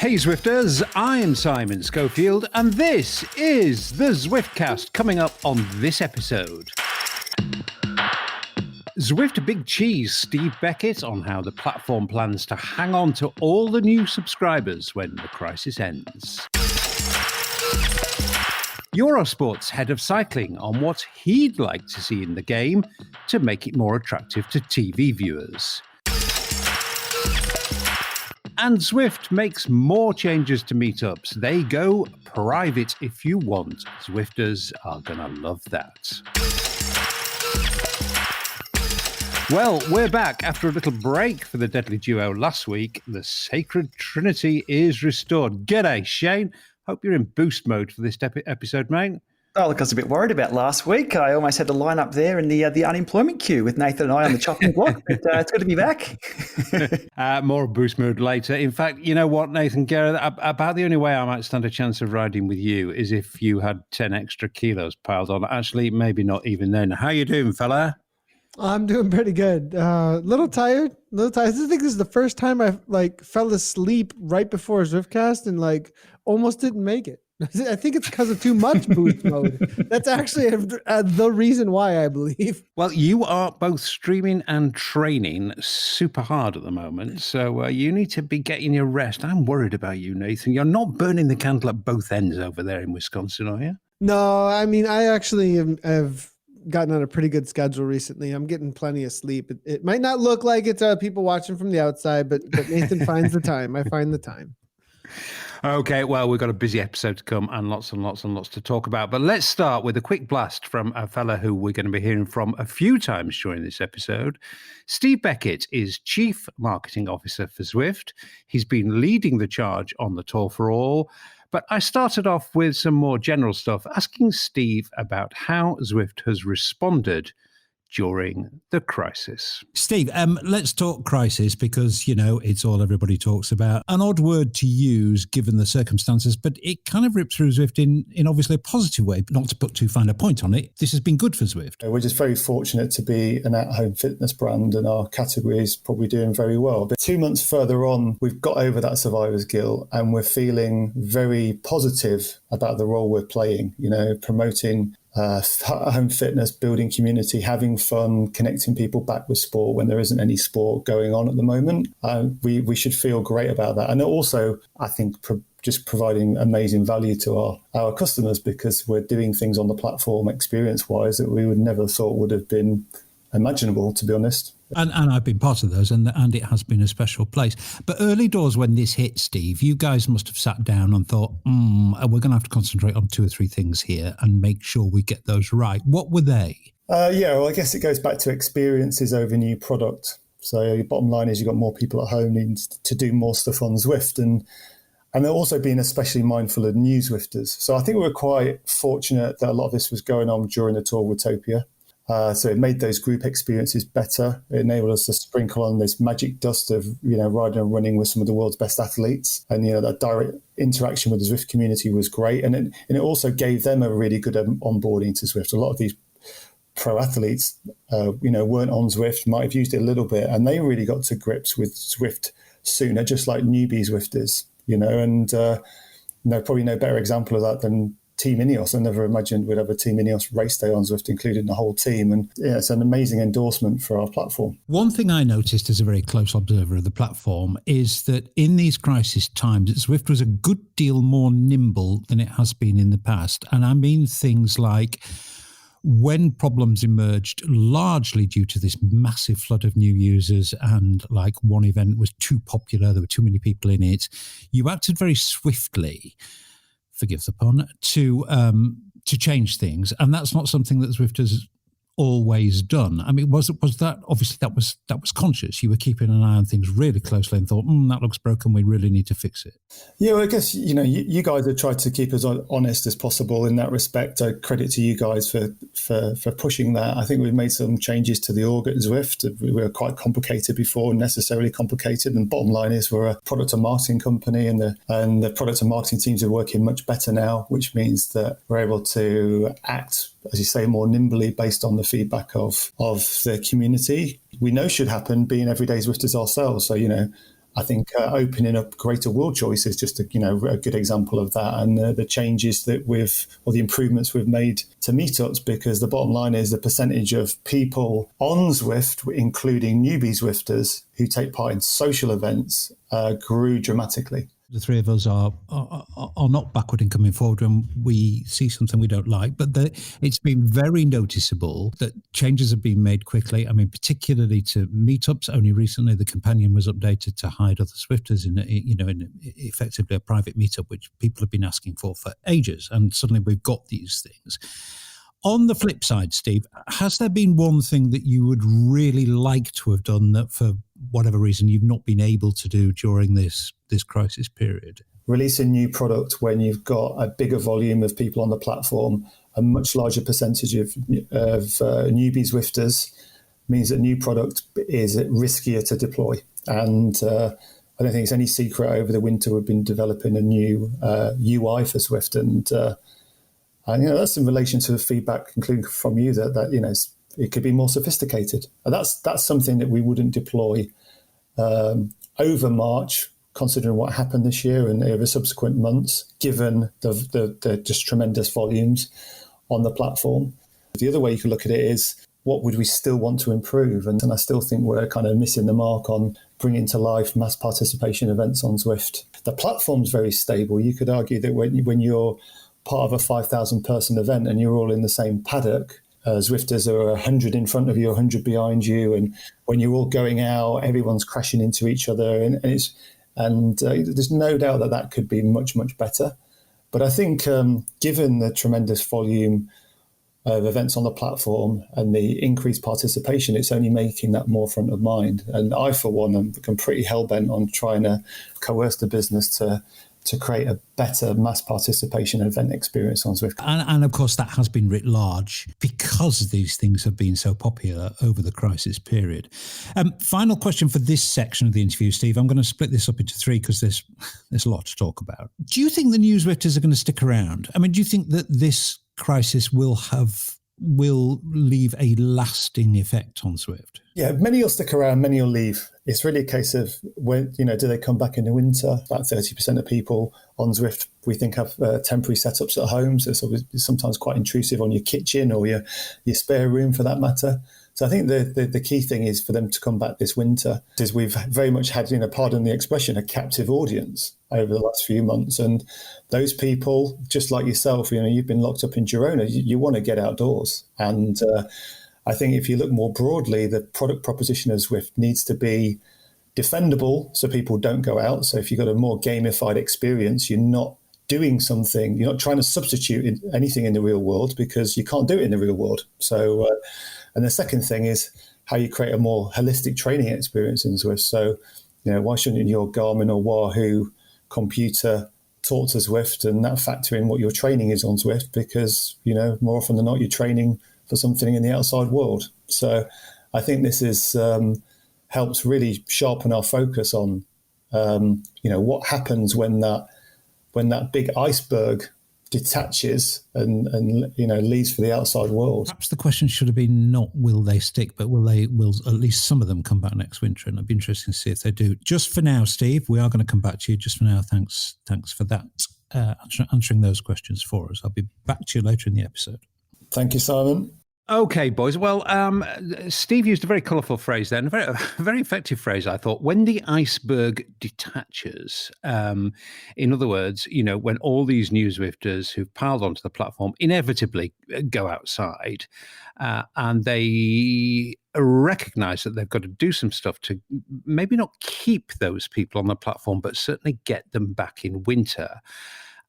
Hey Zwifters, I'm Simon Schofield, and this is the Zwiftcast. Coming up on this episode, Zwift Big Cheese Steve Beckett on how the platform plans to hang on to all the new subscribers when the crisis ends. Eurosport's head of cycling on what he'd like to see in the game to make it more attractive to TV viewers. And Zwift makes more changes to meetups. They go private if you want. Zwifters are going to love that. Well, we're back after a little break for the deadly duo last week. The Sacred Trinity is restored. G'day, Shane. Hope you're in boost mode for this episode, mate. Oh, look, I was a bit worried about last week. I almost had to line up there in the unemployment queue with Nathan and I on the chopping block. But it's good to be back. More boost mode later. In fact, you know what, Nathan Garrett, about the only way I might stand a chance of riding with you is if you had 10 extra kilos piled on. Actually, maybe not even then. How you doing, fella? I'm doing pretty good. Little tired. I think this is the first time I fell asleep right before Zwiftcast and almost didn't make it. I think it's because of too much boost mode. That's actually the reason why, I believe. Well, you are both streaming and training super hard at the moment, so you need to be getting your rest. I'm worried about you, Nathan. You're not burning the candle at both ends over there in Wisconsin, are you? No, I mean, I actually have gotten on a pretty good schedule recently. I'm getting plenty of sleep. It might not look like it's people watching from the outside, but Nathan finds the time. I find the time. Okay, well, we've got a busy episode to come and lots to talk about. But let's start with a quick blast from a fella who we're going to be hearing from a few times during this episode. Steve Beckett is Chief Marketing Officer for Zwift. He's been leading the charge on the Tour for All. But I started off with some more general stuff, asking Steve about how Zwift has responded during the crisis. Steve, let's talk crisis because, it's all everybody talks about. An odd word to use given the circumstances, but it kind of ripped through Zwift in obviously a positive way, but not to put too fine a point on it. This has been good for Zwift. We're just very fortunate to be an at-home fitness brand and our category is probably doing very well. But 2 months further on, we've got over that survivor's guilt and we're feeling very positive about the role we're playing, promoting home fitness, building community, having fun, connecting people back with sport when there isn't any sport going on at the moment. We should feel great about that. And also, I think, just providing amazing value to our customers because we're doing things on the platform experience-wise that we would never have thought would have been imaginable, to be honest. And I've been part of those, and it has been a special place. But early doors when this hit, Steve, you guys must have sat down and thought, we're going to have to concentrate on 2 or 3 things here and make sure we get those right. What were they? Well, I guess it goes back to experiences over new product. So your bottom line is you've got more people at home needing to do more stuff on Zwift. And they're also being especially mindful of new Zwifters. So I think we were quite fortunate that a lot of this was going on during the Tour Watopia. So it made those group experiences better. It enabled us to sprinkle on this magic dust of, riding and running with some of the world's best athletes. And, that direct interaction with the Zwift community was great. And it also gave them a really good onboarding to Zwift. A lot of these pro athletes, weren't on Zwift, might have used it a little bit. And they really got to grips with Zwift sooner, just like newbie Zwifters, and probably no better example of that than Team Ineos. I never imagined we'd have a Team Ineos race day on Zwift, including the whole team. And it's an amazing endorsement for our platform. One thing I noticed as a very close observer of the platform is that in these crisis times, Zwift was a good deal more nimble than it has been in the past. And I mean things like when problems emerged, largely due to this massive flood of new users and one event was too popular, there were too many people in it, you acted very swiftly, forgive the pun, to change things, and that's not something that Zwift has always done. I mean, was that obviously that was conscious? You were keeping an eye on things really closely and thought, that looks broken. We really need to fix it. Yeah, well, I guess you guys have tried to keep as honest as possible in that respect. Credit to you guys for pushing that. I think we've made some changes to the org at Zwift. We were quite complicated before, unnecessarily complicated. And bottom line is we're a product and marketing company, and the product and marketing teams are working much better now, which means that we're able to act, as you say, more nimbly based on the feedback of the community. We know should happen being everyday Zwifters ourselves. So, I think opening up greater wheel choice is just a good example of that, and the changes that the improvements we've made to meetups, because the bottom line is the percentage of people on Zwift, including newbie Zwifters who take part in social events, grew dramatically. The three of us are not backward in coming forward when we see something we don't like, but it's been very noticeable that changes have been made quickly. I mean, particularly to meetups. Only recently, the companion was updated to hide other Zwifters in effectively a private meetup, which people have been asking for ages, and suddenly we've got these things. On the flip side, Steve, has there been one thing that you would really like to have done that for whatever reason you've not been able to do during this crisis period? Release a new product when you've got a bigger volume of people on the platform, a much larger percentage of newbie Zwifters, means that new product is riskier to deploy. And I don't think it's any secret over the winter we've been developing a new UI for Zwift, and that's in relation to the feedback, including from you, that it could be more sophisticated. And that's something that we wouldn't deploy over March, considering what happened this year and over subsequent months, given the just tremendous volumes on the platform. The other way you could look at it is, what would we still want to improve? And I still think we're kind of missing the mark on bringing to life mass participation events on Zwift. The platform's very stable. You could argue that when you're part of a 5,000 person event and you're all in the same paddock, Zwifters are 100 in front of you, 100 behind you, and when you're all going out, everyone's crashing into each other, and there's no doubt that could be much, much better. But I think given the tremendous volume of events on the platform and the increased participation, it's only making that more front of mind. And I, for one, am pretty hell-bent on trying to coerce the business to create a better mass participation event experience on Zwift. And of course, that has been writ large because these things have been so popular over the crisis period. Final question for this section of the interview, Steve. I'm going to split this up into three because there's a lot to talk about. Do you think the new Zwifters are going to stick around? I mean, do you think that this crisis will leave a lasting effect on Zwift? Yeah, many will stick around, many will leave. It's really a case of when, do they come back in the winter? About 30% of people on Zwift, we think, have temporary setups at home. So it's sometimes quite intrusive on your kitchen or your spare room for that matter. So I think the key thing is for them to come back this winter, is we've very much had, pardon the expression, a captive audience over the last few months. And those people, just like yourself, you've been locked up in Girona, you want to get outdoors. And I think if you look more broadly, the product proposition of Zwift needs to be defendable so people don't go out. So if you've got a more gamified experience, you're not doing something, you're not trying to substitute anything in the real world because you can't do it in the real world. So, and the second thing is how you create a more holistic training experience in Zwift. So, why shouldn't your Garmin or Wahoo computer talk to Zwift and that factor in what your training is on Zwift? Because, more often than not, you're training for something in the outside world. So I think this is helps really sharpen our focus on, what happens when that big iceberg detaches and leaves for the outside world. Perhaps the question should have been not will they stick, but will at least some of them come back next winter? And it'd be interesting to see if they do. Just for now, Steve, we are going to come back to you. Just for now, thanks for that, answering those questions for us. I'll be back to you later in the episode. Thank you, Simon. Okay, boys. Well, Steve used a very colourful phrase then, a very effective phrase, I thought. When the iceberg detaches, in other words, when all these new Zwifters who've piled onto the platform inevitably go outside and they recognise that they've got to do some stuff to maybe not keep those people on the platform, but certainly get them back in winter.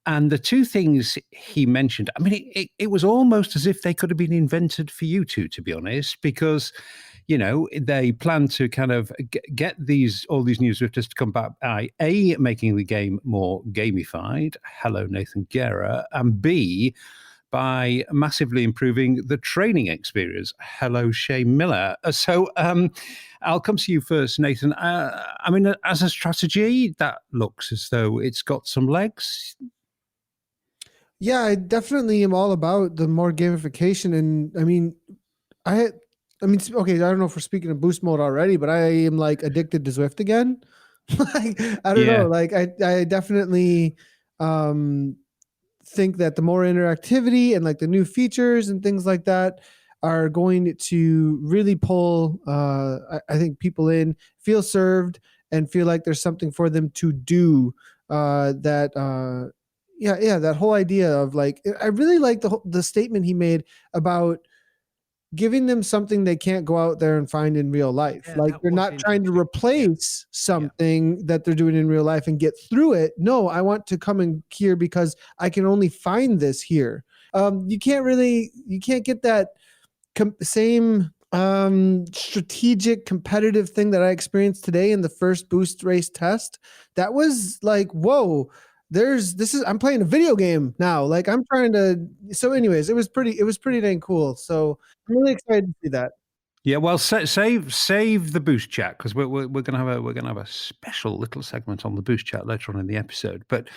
And the two things he mentioned, I mean, it was almost as if they could have been invented for you two, to be honest, because, they plan to kind of get all these new Zwifters to come back by A, making the game more gamified. Hello, Nathan Guerra. And B, by massively improving the training experience. Hello, Shane Miller. So I'll come to you first, Nathan. I mean, as a strategy, that looks as though it's got some legs. Yeah, I definitely am all about the more gamification. And I mean, okay, I don't know if we're speaking of boost mode already, but I am like addicted to Zwift again. Like, I don't know. Like I definitely think that the more interactivity and like the new features and things like that are going to really pull, I think, people in, feel served, and feel like there's something for them to do. That whole idea of like, I really like the statement he made about giving them something they can't go out there and find in real life. Yeah, like they're not trying to replace something that they're doing in real life and get through it. No, I want to come in here because I can only find this here. You can't get that same strategic competitive thing that I experienced today in the first boost race test. That was like, whoa, I'm playing a video game now. Like I'm trying to, so anyways, it was pretty dang cool. So I'm really excited to see that. Yeah, well, save the boost chat, because we're gonna have a special little segment on the boost chat later on in the episode. But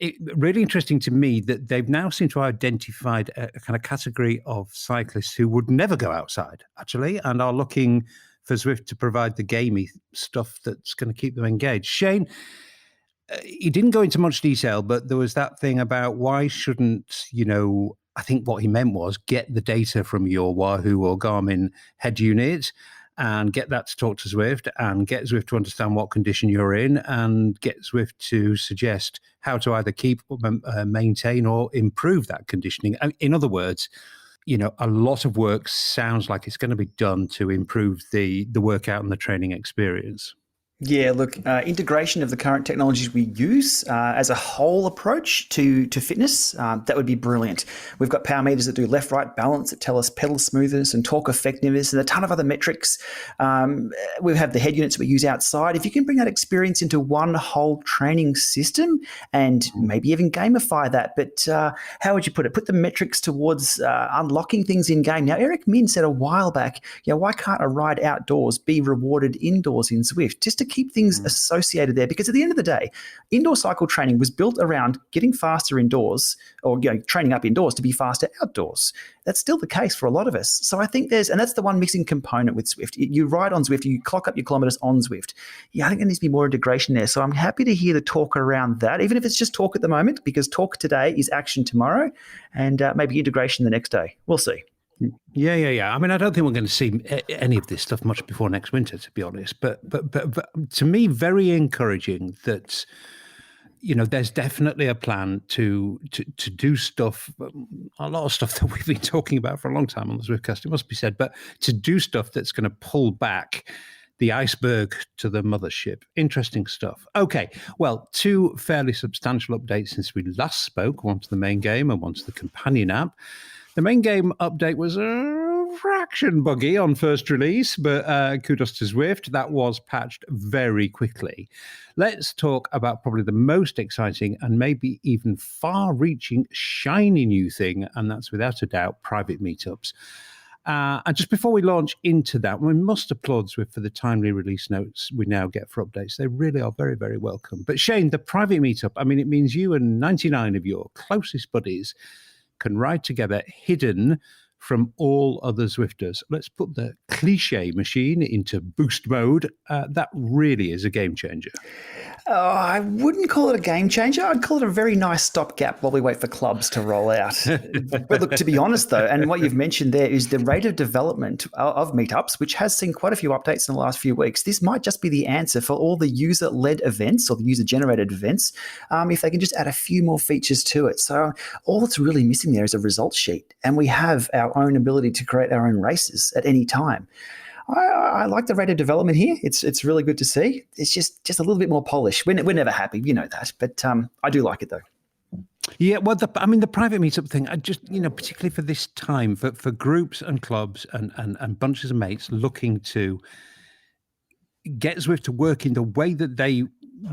it really interesting to me that they've now seemed to have identified a kind of category of cyclists who would never go outside, actually, and are looking for Zwift to provide the gamey stuff that's going to keep them engaged. Shane, he didn't go into much detail, but there was that thing about why shouldn't, I think what he meant was get the data from your Wahoo or Garmin head unit and get that to talk to Zwift and get Zwift to understand what condition you're in and get Zwift to suggest how to either keep, maintain or improve that conditioning. In other words, a lot of work sounds like it's going to be done to improve the workout and the training experience. Yeah, look, integration of the current technologies we use as a whole approach to fitness, that would be brilliant. We've got power meters that do left-right balance, that tell us pedal smoothness and torque effectiveness and a ton of other metrics. We have the head units we use outside. If you can bring that experience into one whole training system and maybe even gamify that, but how would you put it? Put the metrics towards unlocking things in-game. Now, Eric Min said a while back, why can't a ride outdoors be rewarded indoors in Zwift? Just to keep things associated there, because at the end of the day, indoor cycle training was built around getting faster indoors or training up indoors to be faster outdoors. That's still the case for a lot of us. So I think and that's the one missing component with Zwift. You ride on Zwift, you clock up your kilometers on Zwift. Yeah, I think there needs to be more integration there. So I'm happy to hear the talk around that, even if it's just talk at the moment, because talk today is action tomorrow, and maybe integration the next day. We'll see. Yeah. I mean, I don't think we're going to see any of this stuff much before next winter, to be honest. But to me, very encouraging that there's definitely a plan to do stuff, a lot of stuff that we've been talking about for a long time on the Zwiftcast, it must be said, but to do stuff that's going to pull back the iceberg to the mothership. Interesting stuff. Okay, well, two fairly substantial updates since we last spoke, one to the main game and one to the companion app. The main game update was a fraction buggy on first release, but kudos to Zwift. That was patched very quickly. Let's talk about probably the most exciting and maybe even far-reaching, shiny new thing, and that's without a doubt Private MeetUps. And just before we launch into that, we must applaud Zwift for the timely release notes we now get for updates. They really are very, very welcome. But Shane, the Private MeetUp, I mean, it means you and 99 of your closest buddies can ride together hidden from all other Zwifters. Let's put the cliche machine into boost mode. That really is a game changer. I wouldn't call it a game changer. I'd call it a very nice stopgap while we wait for clubs to roll out. But look, to be honest, though, and what you've mentioned there is the rate of development of meetups, which has seen quite a few updates in the last few weeks. This might just be the answer for all the user-led events or the user-generated events, if they can just add a few more features to it. So all that's really missing there is a results sheet, and we have our own ability to create our own races at any time. I like the rate of development here. It's really good to see. It's just a little bit more polished. We're never happy, you know that, but I do like it though. Yeah, well, the private meetup thing, I just, particularly for this time, for groups and clubs and bunches of mates looking to get Zwift to work in the way that they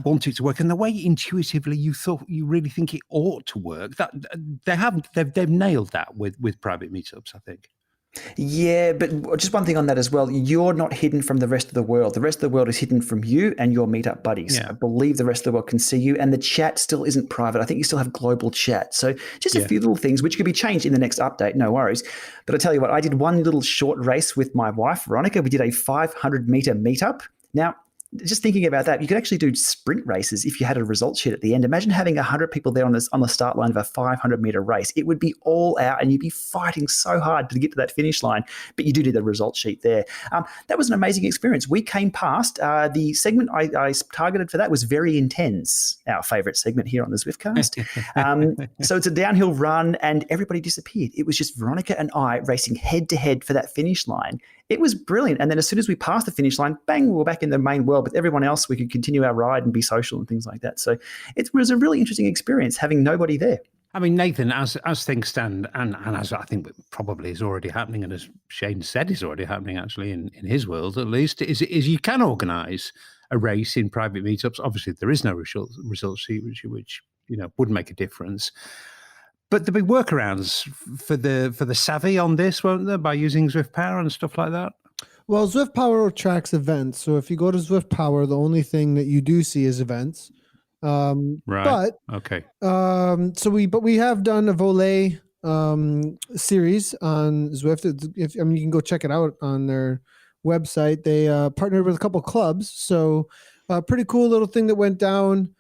want it to work and the way intuitively you really think it ought to work. That they've nailed that with private meetups, I think. Yeah, but just one thing on that as well. You're not hidden from the rest of the world. The rest of the world is hidden from you and your meetup buddies. Yeah. I believe the rest of the world can see you, and the chat still isn't private. I think you still have global chat. So just a few little things which could be changed in the next update, no worries. But I tell you what, I did one little short race with my wife, Veronica. We did a 500-meter meetup. Now, just thinking about that, you could actually do sprint races if you had a result sheet at the end. Imagine having 100 people there on the start line of a 500-meter race. It would be all out, and you'd be fighting so hard to get to that finish line. But you do the result sheet there. That was an amazing experience. We came past the segment I targeted for that was Very Intense, our favourite segment here on the Zwiftcast. So it's a downhill run, and everybody disappeared. It was just Veronica and I racing head to head for that finish line. It was brilliant. And then as soon as we passed the finish line, bang, we were back in the main world. But everyone else, we could continue our ride and be social and things like that. So it was a really interesting experience having nobody there. I mean, Nathan, as things stand, and as I think probably is already happening, and as Shane said is already happening actually in his world at least, is you can organise a race in private meetups. Obviously, there is no result sheet, which would make a difference. But there'll be workarounds for the savvy on this, won't there, by using Zwift Power and stuff like that? Well, Zwift Power tracks events. So if you go to Zwift Power, the only thing that you do see is events. Right. But okay. We have done a volley series on Zwift. You can go check it out on their website. They partnered with a couple clubs, so pretty cool little thing that went down.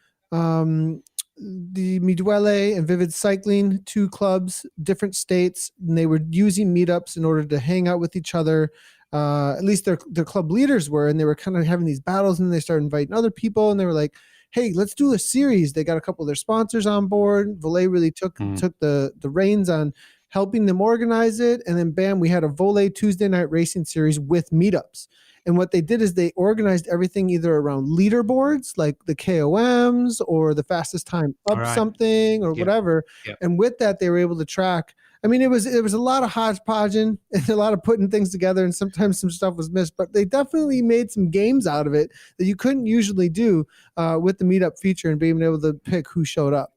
The Midwele and Vivid Cycling, 2 clubs, different states, and they were using meetups in order to hang out with each other. At least their club leaders were, and they were kind of having these battles, and then they started inviting other people, and they were like, hey, let's do a series. They got a couple of their sponsors on board. Volley really took the reins on helping them organize it. And then bam, we had a Volley Tuesday night racing series with meetups. And what they did is they organized everything either around leaderboards, like the KOMs or the fastest time up something or whatever. Yep. And with that, they were able to track. I mean, it was a lot of hodgepodging and a lot of putting things together, and sometimes some stuff was missed, but they definitely made some games out of it that you couldn't usually do with the meetup feature and being able to pick who showed up.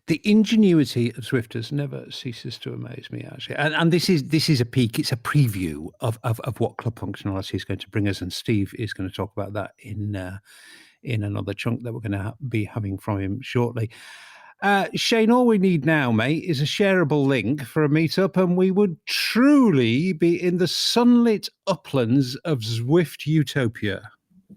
The ingenuity of Zwifters never ceases to amaze me, actually. And this is a peek. It's a preview of what club functionality is going to bring us. And Steve is going to talk about that in another chunk that we're going to be having from him shortly. Shane, all we need now, mate, is a shareable link for a meetup, and we would truly be in the sunlit uplands of Zwift utopia.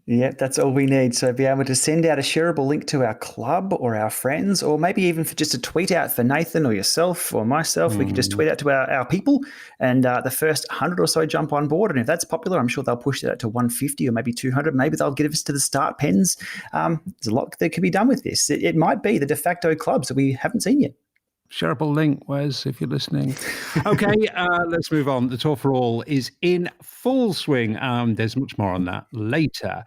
Yeah, that's all we need. So be able to send out a shareable link to our club or our friends, or maybe even for just a tweet out for Nathan or yourself or myself. We can just tweet out to our people, and the first 100 or so jump on board. And if that's popular, I'm sure they'll push it out to 150 or maybe 200. Maybe they'll get us to the start pens. There's a lot that can be done with this. It might be the de facto clubs that we haven't seen yet. Shareable link, Wes, if you're listening. Okay, let's move on. The Tour for All is in full swing. There's much more on that later.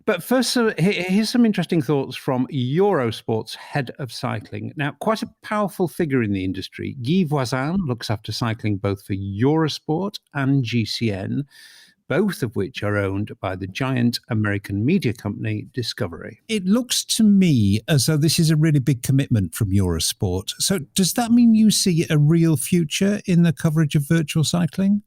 But first, here's some interesting thoughts from Eurosport's head of cycling. Now, quite a powerful figure in the industry. Guy Voisin looks after cycling both for Eurosport and GCN, both of which are owned by the giant American media company Discovery. It looks to me as though this is a really big commitment from Eurosport. So does that mean you see a real future in the coverage of virtual cycling?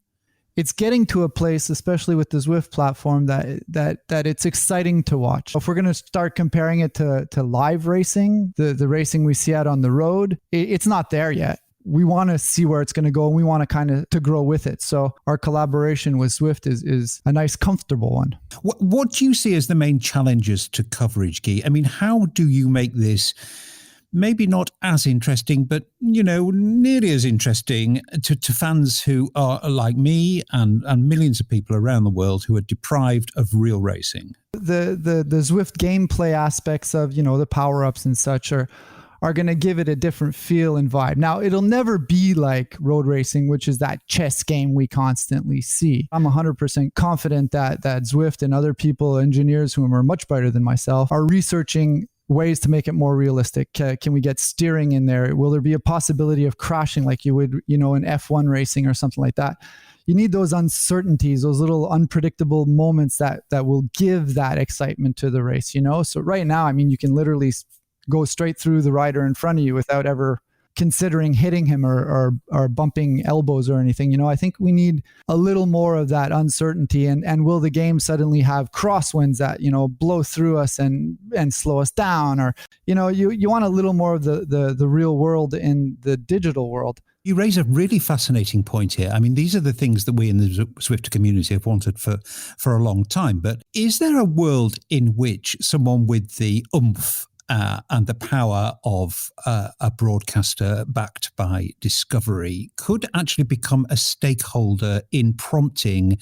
It's getting to a place, especially with the Zwift platform, that it's exciting to watch. If we're going to start comparing it to live racing, the racing we see out on the road, it's not there yet. We want to see where it's going to go, and we want to kind of to grow with it. So our collaboration with Zwift is a nice, comfortable one. What do you see as the main challenges to coverage, Guy? I mean, how do you make this maybe not as interesting, but, nearly as interesting to fans who are like me and millions of people around the world who are deprived of real racing? The Zwift gameplay aspects of, the power-ups and such are going to give it a different feel and vibe. Now, it'll never be like road racing, which is that chess game we constantly see. I'm 100% confident that Zwift and other people, engineers who are much better than myself, are researching ways to make it more realistic. Can we get steering in there? Will there be a possibility of crashing like you would, in F1 racing or something like that? You need those uncertainties, those little unpredictable moments that will give that excitement to the race, So right now, you can literally go straight through the rider in front of you without ever considering hitting him or bumping elbows or anything. I think we need a little more of that uncertainty. And will the game suddenly have crosswinds that, blow through us and slow us down? Or, you want a little more of the real world in the digital world. You raise a really fascinating point here. I mean, these are the things that we in the Zwift community have wanted for a long time. But is there a world in which someone with the oomph and the power of a broadcaster backed by Discovery could actually become a stakeholder in prompting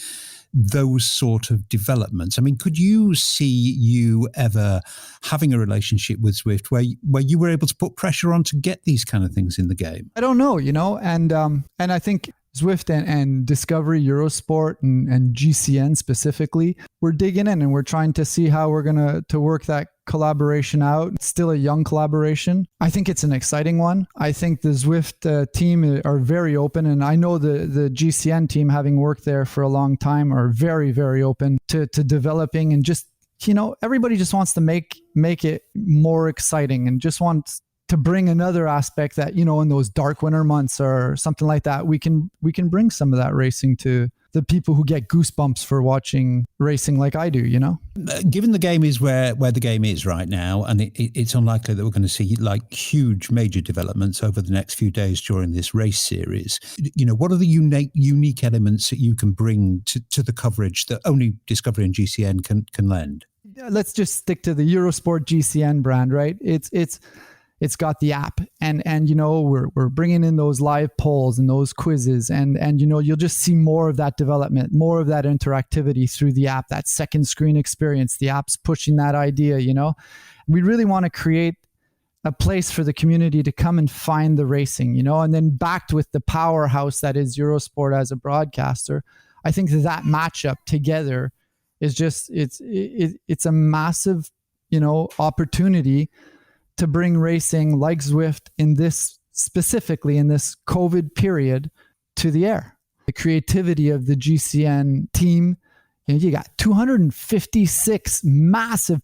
those sort of developments? I mean, could you see you ever having a relationship with Zwift where you were able to put pressure on to get these kind of things in the game? I don't know, and I think Zwift and Discovery, Eurosport and GCN specifically, we're digging in and we're trying to see how we're going to work that collaboration out. It's still a young collaboration. I think it's an exciting one. I think the Zwift team are very open, and I know the GCN team, having worked there for a long time, are very, very open to developing, and just, everybody just wants to make it more exciting and just wants to bring another aspect that, in those dark winter months or something like that, we can bring some of that racing to the people who get goosebumps for watching racing like I do, Given the game is where the game is right now, and it's unlikely that we're going to see like huge major developments over the next few days during this race series, what are the unique elements that you can bring to the coverage that only Discovery and GCN can lend? Let's just stick to the Eurosport GCN brand, right? It's got the app, and we're bringing in those live polls and those quizzes, and you'll just see more of that development, more of that interactivity through the app, that second screen experience. The app's pushing that idea. We really want to create a place for the community to come and find the racing, and then backed with the powerhouse that is Eurosport as a broadcaster. I think that matchup together is just it's a massive opportunity to bring racing like Zwift specifically in this COVID period to the air. The creativity of the GCN team, you got 256 massive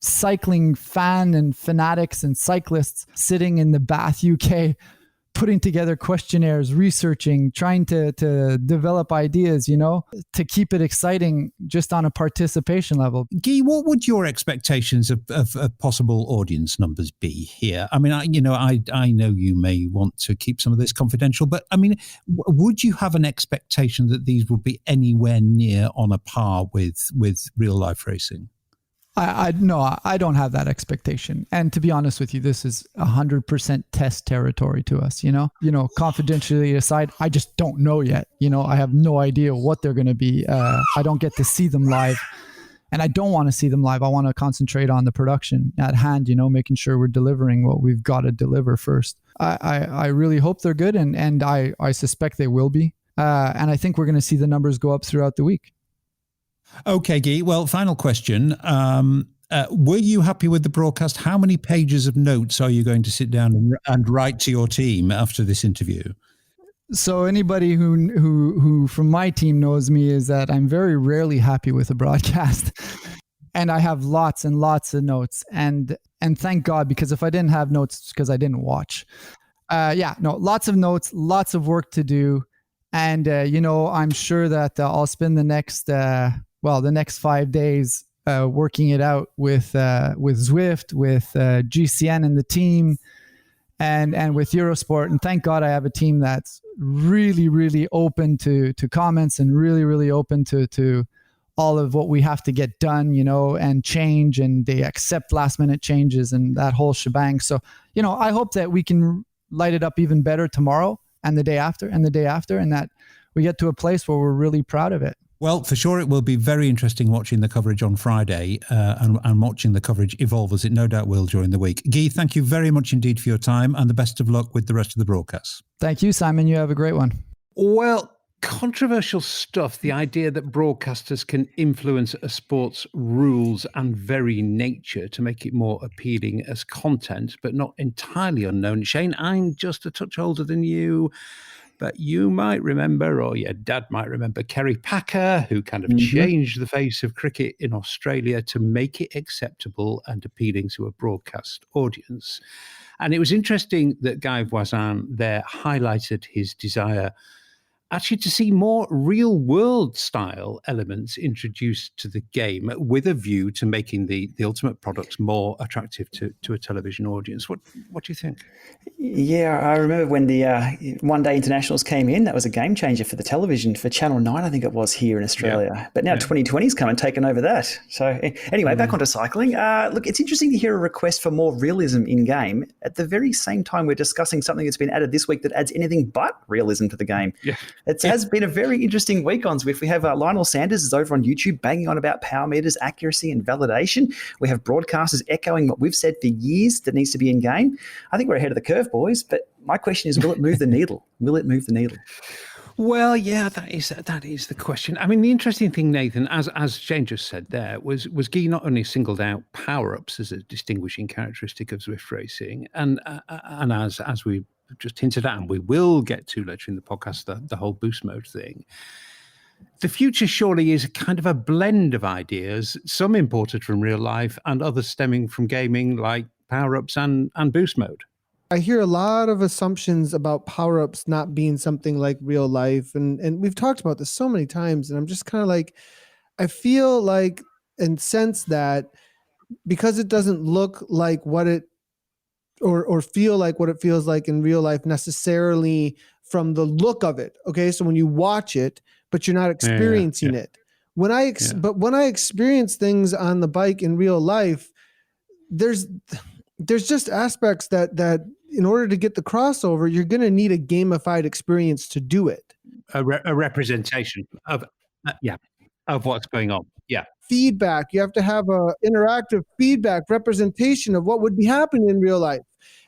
cycling fan and fanatics and cyclists sitting in the Bath, UK, putting together questionnaires, researching, trying to develop ideas, to keep it exciting just on a participation level. Guy, what would your expectations of possible audience numbers be here? I mean, I know you may want to keep some of this confidential, but I mean, would you have an expectation that these would be anywhere near on a par with real life racing? No, I don't have that expectation. And to be honest with you, this is 100% test territory to us, confidentially aside, I just don't know yet. I have no idea what they're going to be. I don't get to see them live, and I don't want to see them live. I want to concentrate on the production at hand, making sure we're delivering what we've got to deliver first. I really hope they're good, and I suspect they will be. And I think we're going to see the numbers go up throughout the week. Okay, Guy. Well, final question. Were you happy with the broadcast? How many pages of notes are you going to sit down and write to your team after this interview? So anybody who from my team knows me is that I'm very rarely happy with a broadcast. And I have lots and lots of notes. And thank God, because if I didn't have notes, it's because I didn't watch. Lots of notes, lots of work to do. And, I'm sure that I'll spend the next 5 days working it out with Zwift, with GCN and the team, and with Eurosport. And thank God I have a team that's really, really open to comments and really, really open to all of what we have to get done, and change, and they accept last minute changes and that whole shebang. So, I hope that we can light it up even better tomorrow and the day after and the day after, and that we get to a place where we're really proud of it. Well, for sure, it will be very interesting watching the coverage on Friday and watching the coverage evolve, as it no doubt will during the week. Guy, thank you very much indeed for your time, and the best of luck with the rest of the broadcasts. Thank you, Simon. You have a great one. Well, controversial stuff. The idea that broadcasters can influence a sport's rules and very nature to make it more appealing as content, but not entirely unknown. Shane, I'm just a touch older than you, but you might remember, or your dad might remember, Kerry Packer, who kind of changed the face of cricket in Australia to make it acceptable and appealing to a broadcast audience. And it was interesting that Guy Voisin there highlighted his desire actually to see more real world style elements introduced to the game with a view to making the ultimate products more attractive to a television audience. What do you think? Yeah, I remember when the One Day Internationals came in. That was a game changer for the television, for Channel 9, I think it was, here in Australia. Yeah. But now 2020's come and taken over that. So anyway, back onto cycling. Look, it's interesting to hear a request for more realism in-game at the very same time we're discussing something that's been added this week that adds anything but realism to the game. Yeah. It has been a very interesting week on Zwift. We have Lionel Sanders is over on YouTube banging on about power meters, accuracy and validation. We have broadcasters echoing what we've said for years that needs to be in-game. I think we're ahead of the curve, boys, but my question is, will it move the needle? Will it move the needle? Well, yeah, that is the question. I mean, the interesting thing, Nathan, as Jane just said there, was Guy not only singled out power-ups as a distinguishing characteristic of Zwift racing, and as we just hinted at, and we will get to later in the podcast, the whole boost mode thing. The future surely is kind of a blend of ideas, some imported from real life and others stemming from gaming, like power-ups and boost mode. I hear a lot of assumptions about power-ups not being something like real life. And we've talked about this so many times. And I'm just kind of like, I feel like and sense that because it doesn't look like what it or feel like what it feels like in real life necessarily from the look of it. Okay. So when you watch it, but you're not experiencing it. But when I experience things on the bike in real life, there's just aspects that in order to get the crossover, you're going to need a gamified experience to do it. A representation of what's going on. Yeah. Feedback. You have to have a interactive feedback representation of what would be happening in real life.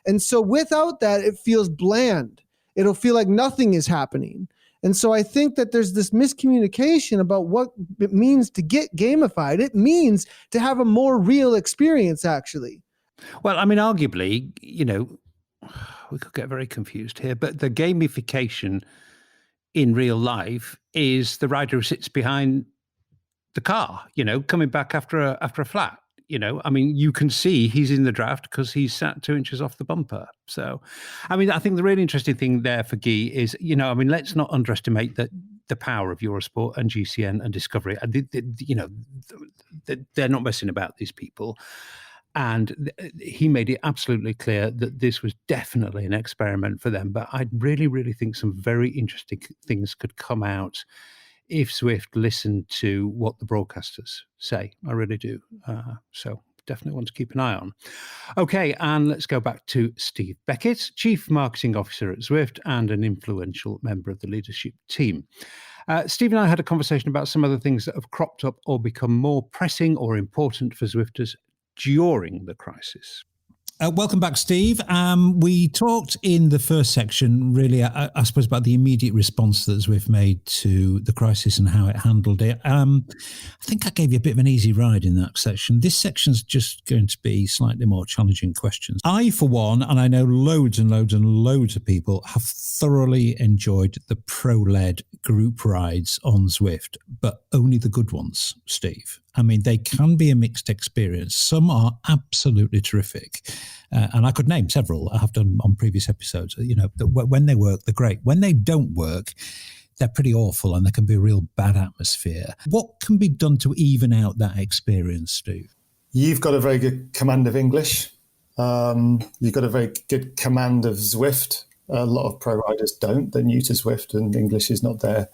And so without that, it feels bland. It'll feel like nothing is happening. And so I think that there's this miscommunication about what it means to get gamified. It means to have a more real experience, actually. Well, I mean, arguably, we could get very confused here, but the gamification in real life is the rider who sits behind the car, coming back after a flat. I mean, you can see he's in the draft because he's sat 2 inches off the bumper. So, I mean, I think the really interesting thing there for Guy is, let's not underestimate the power of Eurosport and GCN and Discovery. They're not messing about, these people. And he made it absolutely clear that this was definitely an experiment for them. But I really, really think some very interesting things could come out if Zwift listened to what the broadcasters say. I really do. So definitely want to keep an eye on. Okay, and let's go back to Steve Beckett, Chief Marketing Officer at Zwift and an influential member of the leadership team. Steve and I had a conversation about some of the things that have cropped up or become more pressing or important for Zwifters during the crisis. Welcome back, Steve. We talked in the first section, really, I suppose, about the immediate response that Zwift made to the crisis and how it handled it. I think I gave you a bit of an easy ride in that section. This section's just going to be slightly more challenging questions. I, for one, and I know loads and loads and loads of people, have thoroughly enjoyed the pro-led group rides on Zwift, but only the good ones, Steve. I mean, they can be a mixed experience. Some are absolutely terrific. And I could name several. I have done on previous episodes. When they work, they're great. When they don't work, they're pretty awful and there can be a real bad atmosphere. What can be done to even out that experience, Steve? You've got a very good command of English. You've got a very good command of Zwift. A lot of pro riders don't. They're new to Zwift and English is not their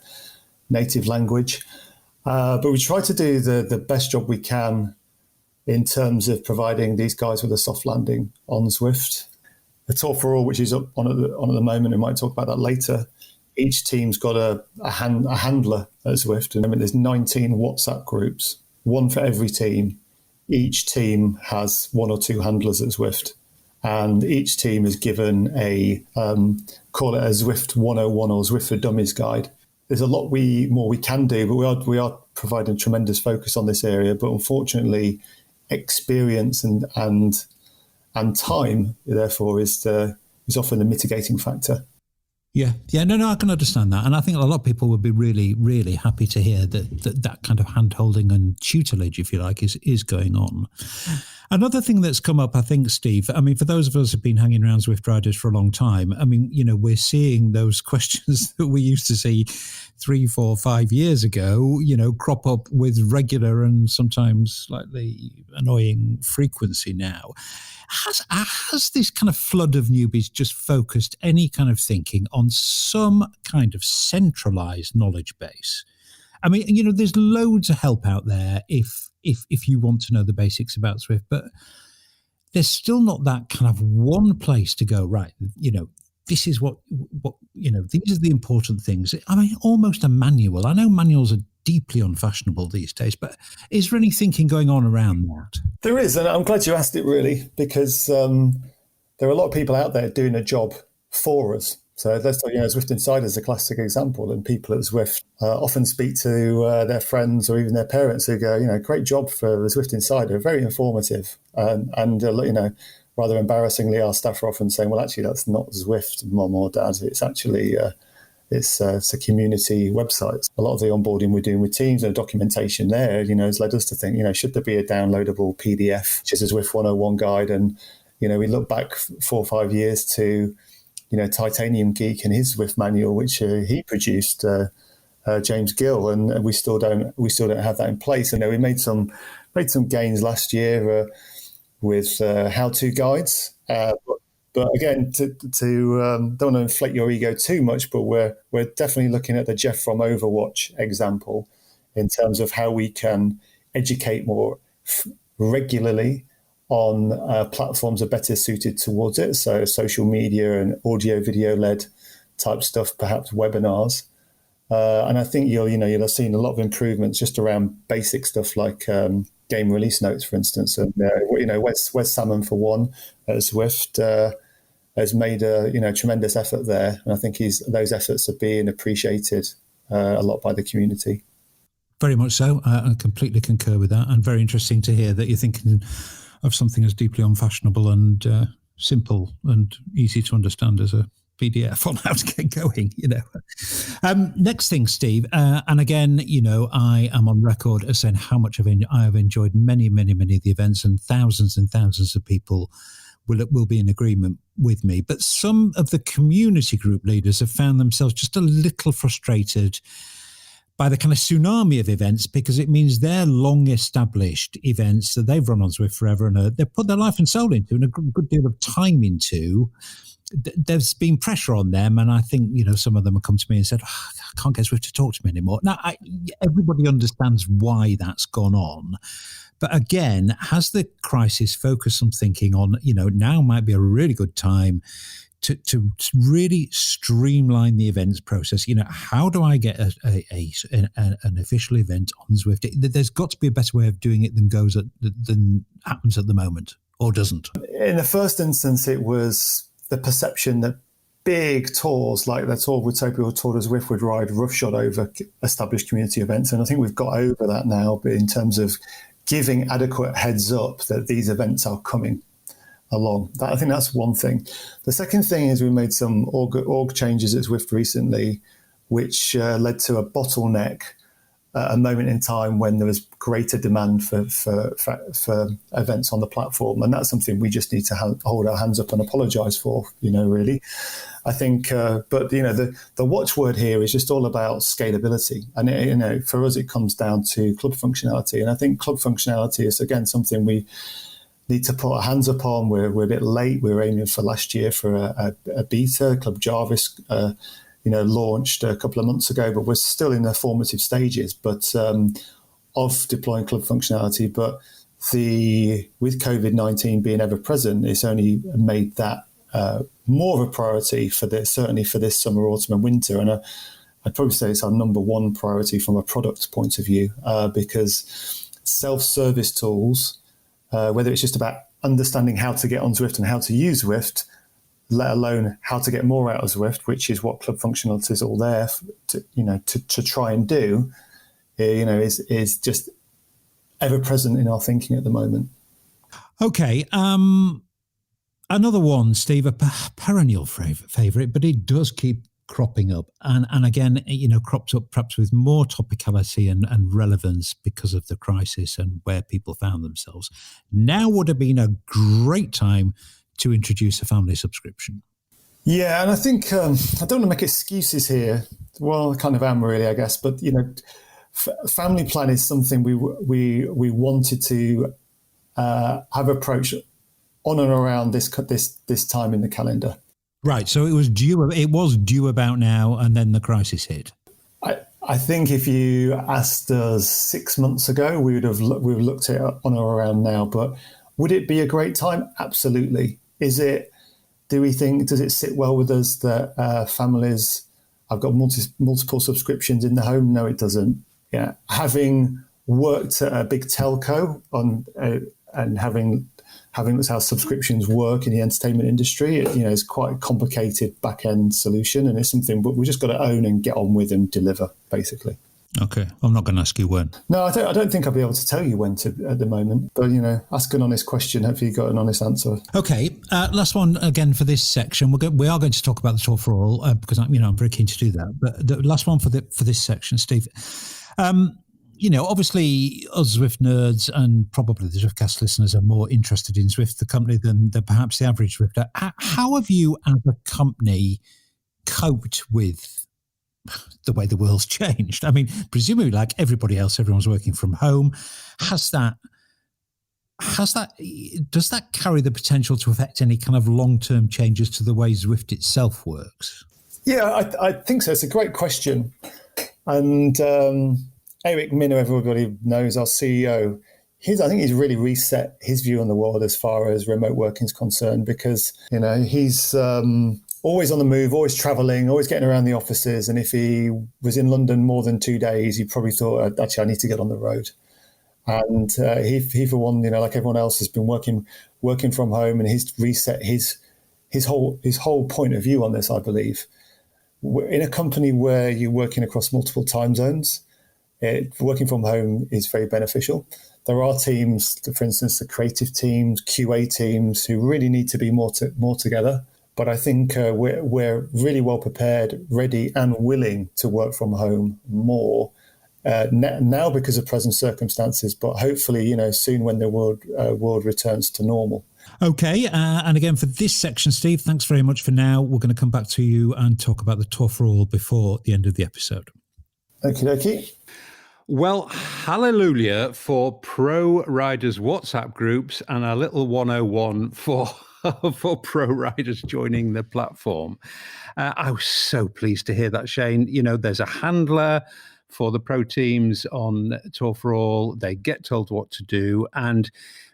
native language. But we try to do the best job we can in terms of providing these guys with a soft landing on Zwift. The Tour for All, which is on at the moment, we might talk about that later. Each team's got a handler at Zwift. And I mean, there's 19 WhatsApp groups, one for every team. Each team has one or two handlers at Zwift. And each team is given call it a Zwift 101 or Zwift for Dummies guide. There's a lot more we can do, but we are providing tremendous focus on this area. But unfortunately, experience and time, therefore, is often the mitigating factor. Yeah, no, I can understand that, and I think a lot of people would be really, really happy to hear that kind of hand-holding and tutelage, if you like, is going on. Another thing that's come up, I think, Steve, I mean, for those of us who've been hanging around Zwift riders for a long time, I mean, we're seeing those questions that we used to see 3, 4, 5 years ago, crop up with regular and sometimes slightly annoying frequency now. Has this kind of flood of newbies just focused any kind of thinking on some kind of centralized knowledge base? I mean, there's loads of help out there if you want to know the basics about Zwift, but there's still not that kind of one place to go, right, this is what these are the important things. I mean, almost a manual. I know manuals are deeply unfashionable these days, but is there any thinking going on around that? There is, and I'm glad you asked it, really, because there are a lot of people out there doing a job for us. So let's talk, Zwift Insider is a classic example, and people at Zwift often speak to their friends or even their parents who go, great job for the Zwift Insider, very informative, and rather embarrassingly, our staff are often saying, well, actually, that's not Zwift, Mom or Dad. It's actually it's a community website. A lot of the onboarding we're doing with teams and documentation there, has led us to think, should there be a downloadable PDF, which is a Zwift 101 guide? And, we look back 4 or 5 years to, Titanium Geek and his Zwift manual, which he produced, James Gill, and we still don't have that in place. And we made some gains last year with how-to guides, but again, to don't want to inflate your ego too much, but we're definitely looking at the Jeff from Overwatch example in terms of how we can educate more regularly on platforms that are better suited towards it. So social media and audio, video led type stuff, perhaps webinars. And I think you'll have seen a lot of improvements just around basic stuff like game release notes, for instance. And Wes Salmon, for one, at Zwift, has made a tremendous effort there, and I think those efforts are being appreciated a lot by the community. Very much so. I completely concur with that, and very interesting to hear that you're thinking of something as deeply unfashionable and simple and easy to understand as a PDF on how to get going, Next thing, Steve, and again, I am on record as saying how much I have enjoyed many, many, many of the events, and thousands of people will be in agreement with me. But some of the community group leaders have found themselves just a little frustrated by the kind of tsunami of events, because it means their long-established events that they've run on Zwift forever and they've put their life and soul into and a good deal of time into, there's been pressure on them. And I think, some of them have come to me and said, I can't get Zwift to talk to me anymore. Now, everybody understands why that's gone on. But again, has the crisis focused some thinking on, now might be a really good time to really streamline the events process? How do I get an official event on Zwift? There's got to be a better way of doing it than happens at the moment, or doesn't. In the first instance, it was the perception that big tours like the tour with Utopia or Tour de Zwift would ride roughshod over established community events. And I think we've got over that now, but in terms of giving adequate heads up that these events are coming along. I think that's one thing. The second thing is we made some org changes at Zwift recently, which led to a bottleneck at a moment in time when there was greater demand for events on the platform. And that's something we just need to hold our hands up and apologise for, really. I think, but the watchword here is just all about scalability. And, for us, it comes down to club functionality. And I think club functionality is, again, something we need to put our hands up on. We're a bit late. We were aiming for last year for a beta. Club Jarvis, launched a couple of months ago, but we're still in the formative stages. But of deploying club functionality. But with COVID-19 being ever present, it's only made that more of a priority certainly for this summer, autumn, and winter. And I'd probably say it's our number one priority from a product point of view, because self-service tools, whether it's just about understanding how to get on Zwift and how to use Zwift, let alone how to get more out of Zwift, which is what club functionality is all there to try and do, is just ever present in our thinking at the moment. Okay. Another one, Steve, a perennial favourite, but it does keep cropping up, and again, cropped up perhaps with more topicality and relevance because of the crisis and where people found themselves. Now would have been a great time to introduce a family subscription. Yeah, and I think I don't want to make excuses here. Well, I kind of am really, I guess. But family plan is something we wanted to have approached on and around this time in the calendar. Right. So it was due about now, and then the crisis hit. I think if you asked us 6 months ago, we would have looked at it on or around now. But would it be a great time? Absolutely. Is it? Do we think, does it sit well with us that families, I've got multiple subscriptions in the home? No, it doesn't. Yeah. Having worked at a big telco and having looked how subscriptions work in the entertainment industry, it's quite a complicated back-end solution, and it's something we just got to own and get on with and deliver, basically. Okay, I'm not going to ask you when. No, I don't think I'll be able to tell you when at the moment. But ask an honest question. Hopefully, you got an honest answer. Okay, last one again for this section. We are going to talk about the tour for all because I'm very keen to do that. But the last one for this section, Steve. Obviously, us Zwift nerds and probably the Zwiftcast listeners are more interested in Zwift, the company, than perhaps the average Zwifter. How have you, as a company, coped with the way the world's changed? I mean, presumably, like everybody else, everyone's working from home. Does that carry the potential to affect any kind of long-term changes to the way Zwift itself works? Yeah, I think so. It's a great question. And Eric Minner, everybody knows, our CEO, I think he's really reset his view on the world as far as remote working is concerned, because, he's always on the move, always traveling, always getting around the offices. And if he was in London more than 2 days, he probably thought, actually, I need to get on the road. And he for one, like everyone else, has been working from home, and he's reset his whole point of view on this, I believe. In a company where you're working across multiple time zones, working from home is very beneficial. There are teams, for instance, the creative teams, QA teams, who really need to be more together. But I think we're really well prepared, ready, and willing to work from home more now because of present circumstances. But hopefully, soon when the world returns to normal. Okay, and again for this section, Steve, thanks very much for now. We're going to come back to you and talk about the Tour for All before the end of the episode. Okie dokie. Well, hallelujah for pro riders WhatsApp groups and a little 101 for pro riders joining the platform. I was so pleased to hear that, Shane. There's a handler for the pro teams on Tour for All. They get told what to do. And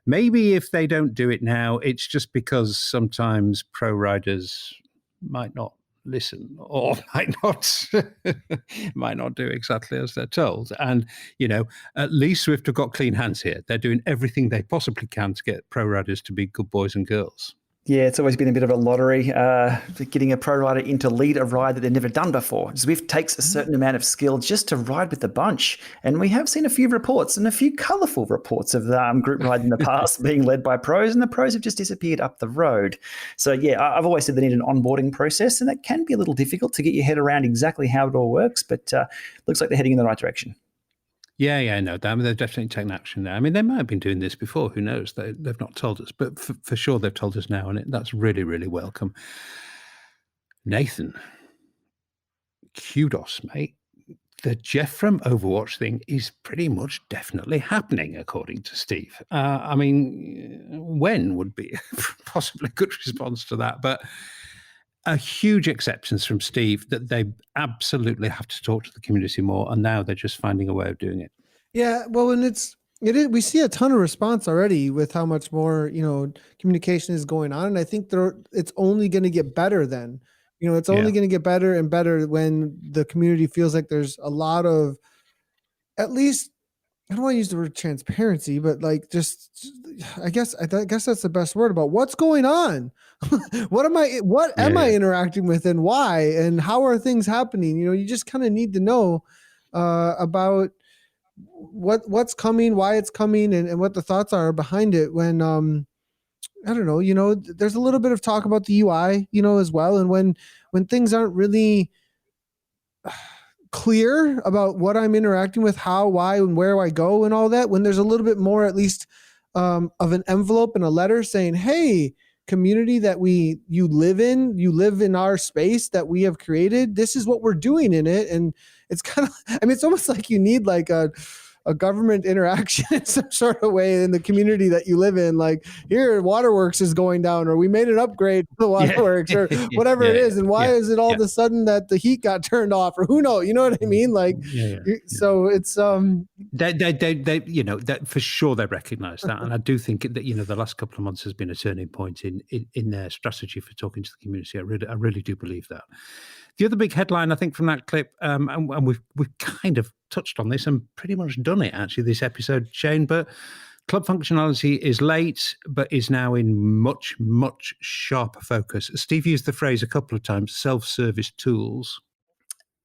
maybe if they don't do it now, it's just because sometimes pro riders might not listen or might not do exactly as they're told. And, at least Zwift have got clean hands here. They're doing everything they possibly can to get pro riders to be good boys and girls. Yeah, it's always been a bit of a lottery, getting a pro rider in to lead a ride that they've never done before. Zwift takes a certain amount of skill just to ride with the bunch. And we have seen a few reports, and a few colourful reports of group rides in the past being led by pros, and the pros have just disappeared up the road. So, yeah, I've always said they need an onboarding process, and that can be a little difficult to get your head around exactly how it all works, but looks like they're heading in the right direction. Yeah, no, they've definitely taken action there. I mean, they might have been doing this before. Who knows? They've not told us, but for sure they've told us now, and that's really, really welcome. Nathan, kudos, mate. The Jeff from Overwatch thing is pretty much definitely happening, according to Steve. I mean, when would be possibly a good response to that? But a huge acceptance from Steve that they absolutely have to talk to the community more, and now they're just finding a way of doing it. Yeah, well, and it is. We see a ton of response already with how much more communication is going on, and I think it's only going to get better. Then, it's only going to get better and better when the community feels like there's a lot of, at least, I don't want to use the word transparency, but like I guess that's the best word about what's going on. What am I interacting with, and why, and how are things happening? You just kind of need to know about what's coming, why it's coming, and what the thoughts are behind it. When I don't know, there's a little bit of talk about the UI, as well, and when things aren't really clear about what I'm interacting with, how, why, and where I go and all that, when there's a little bit more, at least, of an envelope and a letter saying, hey, community that you live in our space that we have created, this is what we're doing in it. And it's kind of, I mean, it's almost like you need like a government interaction in some sort of way in the community that you live in. Like, here, waterworks is going down, or we made an upgrade to the waterworks, or whatever it is. And why is it all of a sudden that the heat got turned off, or who knows? You know what I mean? Like, so it's they that for sure they recognise that, and I do think that the last couple of months has been a turning point in their strategy for talking to the community. I really do believe that. The other big headline, I think, from that clip, and we've kind of touched on this and pretty much done it actually this episode, Shane, but club functionality is late, but is now in much, much sharper focus. Steve used the phrase a couple of times, self-service tools.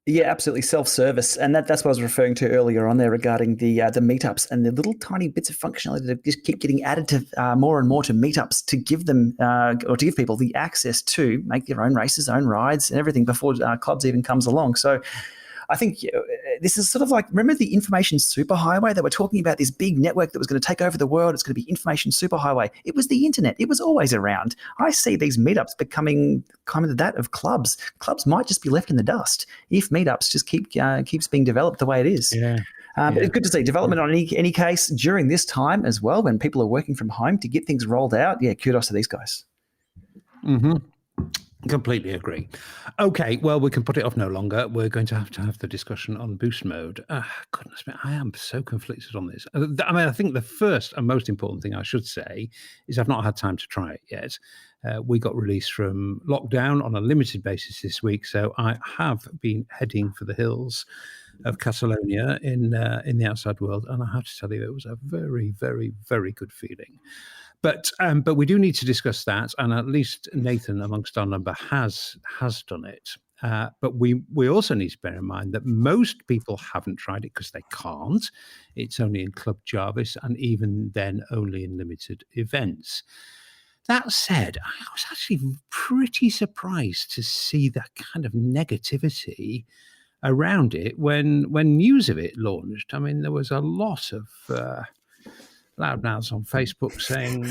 Yeah, absolutely, self-service, and that's what I was referring to earlier on there regarding the meetups and the little tiny bits of functionality that just keep getting added to more and more to meetups to give them or to give people the access to make their own races, own rides, and everything before clubs even comes along. So I think this is sort of like, remember the information superhighway? They were talking about this big network that was going to take over the world. It's going to be information superhighway. It was the internet. It was always around. I see these meetups becoming kind of that of clubs. Clubs might just be left in the dust if meetups just keeps being developed the way it is. But it's good to see development on any case during this time as well, when people are working from home to get things rolled out. Yeah, kudos to these guys. Mm-hmm. Completely agree. Okay, well, we can put it off no longer. We're going to have the discussion on boost mode. Goodness me, I am so conflicted on this. I mean, I think the first and most important thing I should say is I've not had time to try it yet. We got released from lockdown on a limited basis this week, so I have been heading for the hills of Catalonia in the outside world, and I have to tell you, it was a very, very, very good feeling. But we do need to discuss that, and at least Nathan, amongst our number, has done it. But we also need to bear in mind that most people haven't tried it because they can't. It's only in Club Jarvis, and even then only in limited events. That said, I was actually pretty surprised to see that kind of negativity around it when news of it launched. I mean, there was a lot of loudmouths on Facebook saying,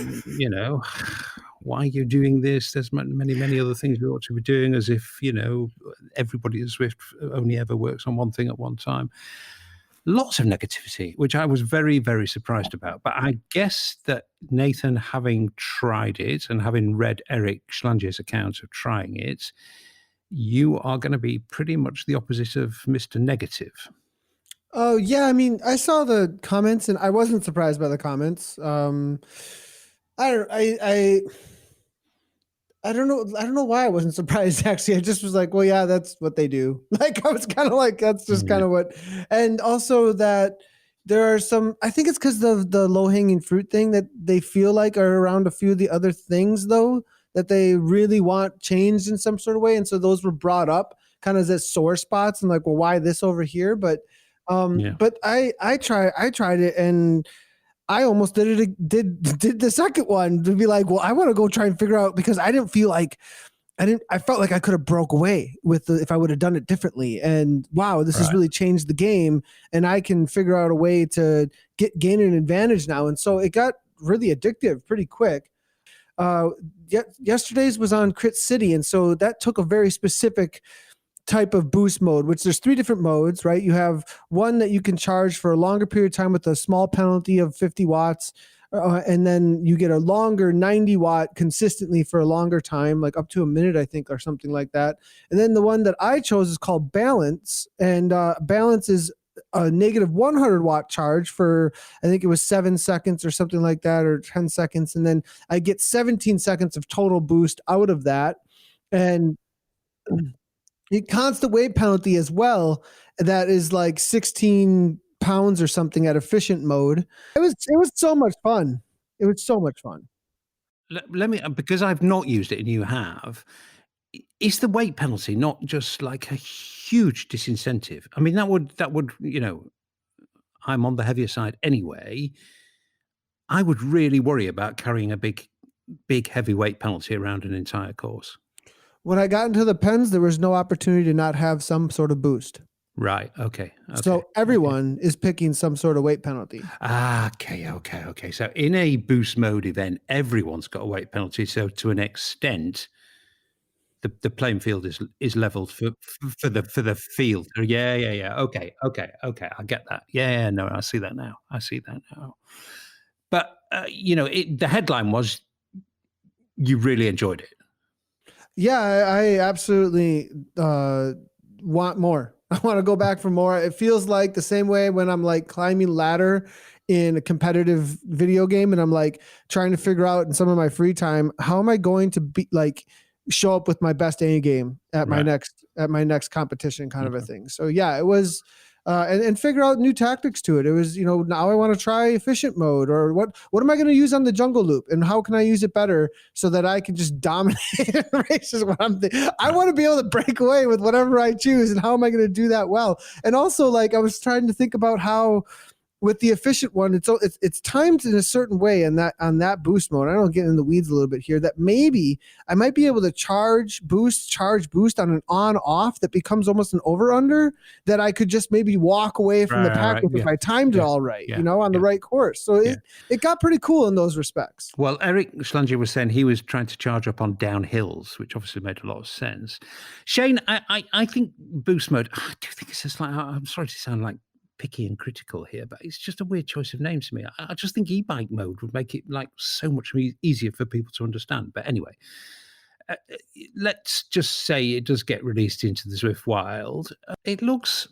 why are you doing this? There's many other things we ought to be doing, as if, everybody at Zwift only ever works on one thing at one time. Lots of negativity, which I was very, very surprised about. But I guess that Nathan, having tried it and having read Eric Schlange's account of trying it, you are going to be pretty much the opposite of Mr. Negative. Oh yeah, I mean, I saw the comments and I wasn't surprised by the comments. I don't know why I wasn't surprised. Actually, I just was like, well, yeah, that's what they do. Like, I was kind of like, that's just kind of what. And also that there are some, I think it's because of the low hanging fruit thing that they feel like are around a few of the other things though that they really want changed in some sort of way, and so those were brought up kind of as sore spots and like, well, why this over here? But I tried it and I almost did the second one to be like, well, I want to go try and figure out, because I didn't feel like I felt like I could have broke away if I would have done it differently. And wow, this has really changed the game, and I can figure out a way to gain an advantage now. And so it got really addictive pretty quick. Yesterday's was on Crit City, and so that took a very specific type of boost mode, which there's 3 different modes, right? You have one that you can charge for a longer period of time with a small penalty of 50 watts. And then you get a longer 90 watt consistently for a longer time, like up to a minute, I think, or something like that. And then the one that I chose is called Balance. And Balance is a negative 100 watt charge for, I think it was 7 seconds or something like that, or 10 seconds. And then I get 17 seconds of total boost out of that. And a constant weight penalty as well. That is like 16 pounds or something at efficient mode. It was so much fun. It was so much fun. Let me, because I've not used it and you have, is the weight penalty not just like a huge disincentive? I mean, that would, I'm on the heavier side anyway. I would really worry about carrying a big heavy weight penalty around an entire course. when I got into the pens, there was no opportunity to not have some sort of boost. Right. Okay. So everyone is picking some sort of weight penalty. Okay. So in a boost mode event, everyone's got a weight penalty. So to an extent, the playing field is leveled for the field. Yeah. Okay. I get that. Yeah. No, I see that now. But the headline was you really enjoyed it. Yeah, I absolutely want more. I want to go back for more. It feels like the same way when I'm like climbing ladder in a competitive video game and I'm like trying to figure out in some of my free time, how am I going to be like show up with my best A game at my next competition kind of a thing. So yeah, it was and figure out new tactics to it. It was, now I want to try efficient mode, or what am I going to use on the jungle loop and how can I use it better so that I can just dominate races when I want to be able to break away with whatever I choose, and how am I going to do that well? And also, like, I was trying to think about how with the efficient one, it's timed in a certain way, and that on that boost mode, I don't get in the weeds a little bit here, that maybe I might be able to charge boost on an on-off that becomes almost an over-under that I could just maybe walk away from the pack if I timed it all right, on the right course. So it got pretty cool in those respects. Well, Eric Schlanger was saying he was trying to charge up on downhills, which obviously made a lot of sense. Shane, I think boost mode, I do think it's just like, I'm sorry to sound like picky and critical here, but it's just a weird choice of names to me. I just think e-bike mode would make it like so much easier for people to understand. But anyway, let's just say it does get released into the Zwift wild. It looks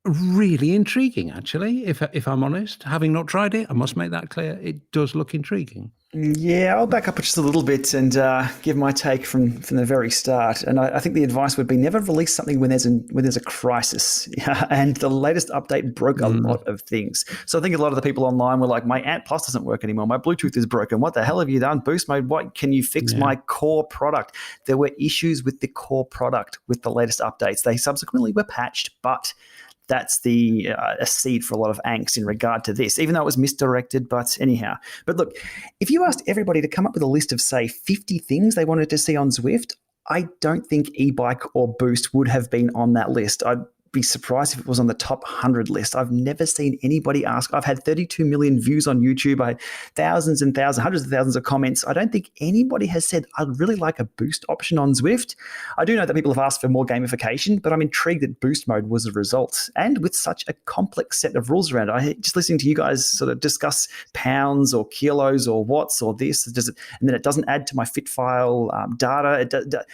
really intriguing, actually, if I'm honest. Having not tried it, I must make that clear. It does look intriguing. Yeah, I'll back up just a little bit and give my take from the very start. And I think the advice would be never release something when there's a crisis. Yeah, and the latest update broke a lot of things. So I think a lot of the people online were like, my Ant Plus doesn't work anymore. My Bluetooth is broken. What the hell have you done? Boost mode, what? Can you fix my core product? There were issues with the core product with the latest updates. They subsequently were patched, but that's a seed for a lot of angst in regard to this, even though it was misdirected. But anyhow, but look, if you asked everybody to come up with a list of, say, 50 things they wanted to see on Zwift, I don't think e-bike or boost would have been on that list. I'd be surprised if it was on the top 100 list. I've never seen anybody ask. I've had 32 million views on YouTube. I had thousands and thousands, hundreds of thousands of comments. I don't think anybody has said, I'd really like a boost option on Zwift. I do know that people have asked for more gamification, but I'm intrigued that boost mode was a result. And with such a complex set of rules around it, just listening to you guys sort of discuss pounds or kilos or watts or this, and then it doesn't add to my fit file data.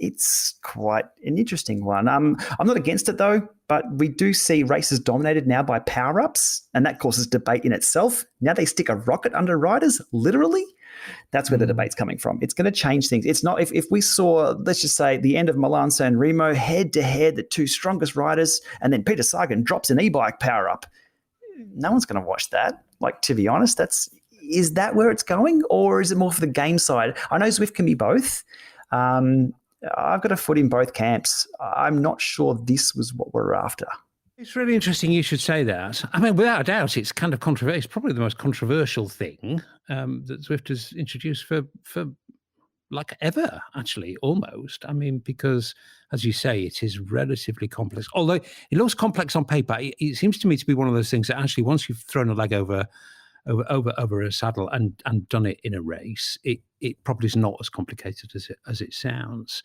It's quite an interesting one. I'm not against it though, but we do see races dominated now by power-ups, and that causes debate in itself. Now they stick a rocket under riders, literally. That's where the debate's coming from. It's going to change things. It's not if we saw, let's just say, the end of Milan San Remo, head-to-head, the two strongest riders, and then Peter Sagan drops an e-bike power-up. No one's going to watch that. Like, to be honest, is that where it's going, or is it more for the game side? I know Zwift can be both. I've got a foot in both camps. I'm not sure this was what we're after. It's really interesting you should say that. I mean, without a doubt, it's kind of controversial. It's probably the most controversial thing that Zwift has introduced for like ever, actually, almost. I mean, because, as you say, it is relatively complex. Although it looks complex on paper, it seems to me to be one of those things that actually, once you've thrown a leg over a saddle and done it in a race, it probably is not as complicated as it sounds.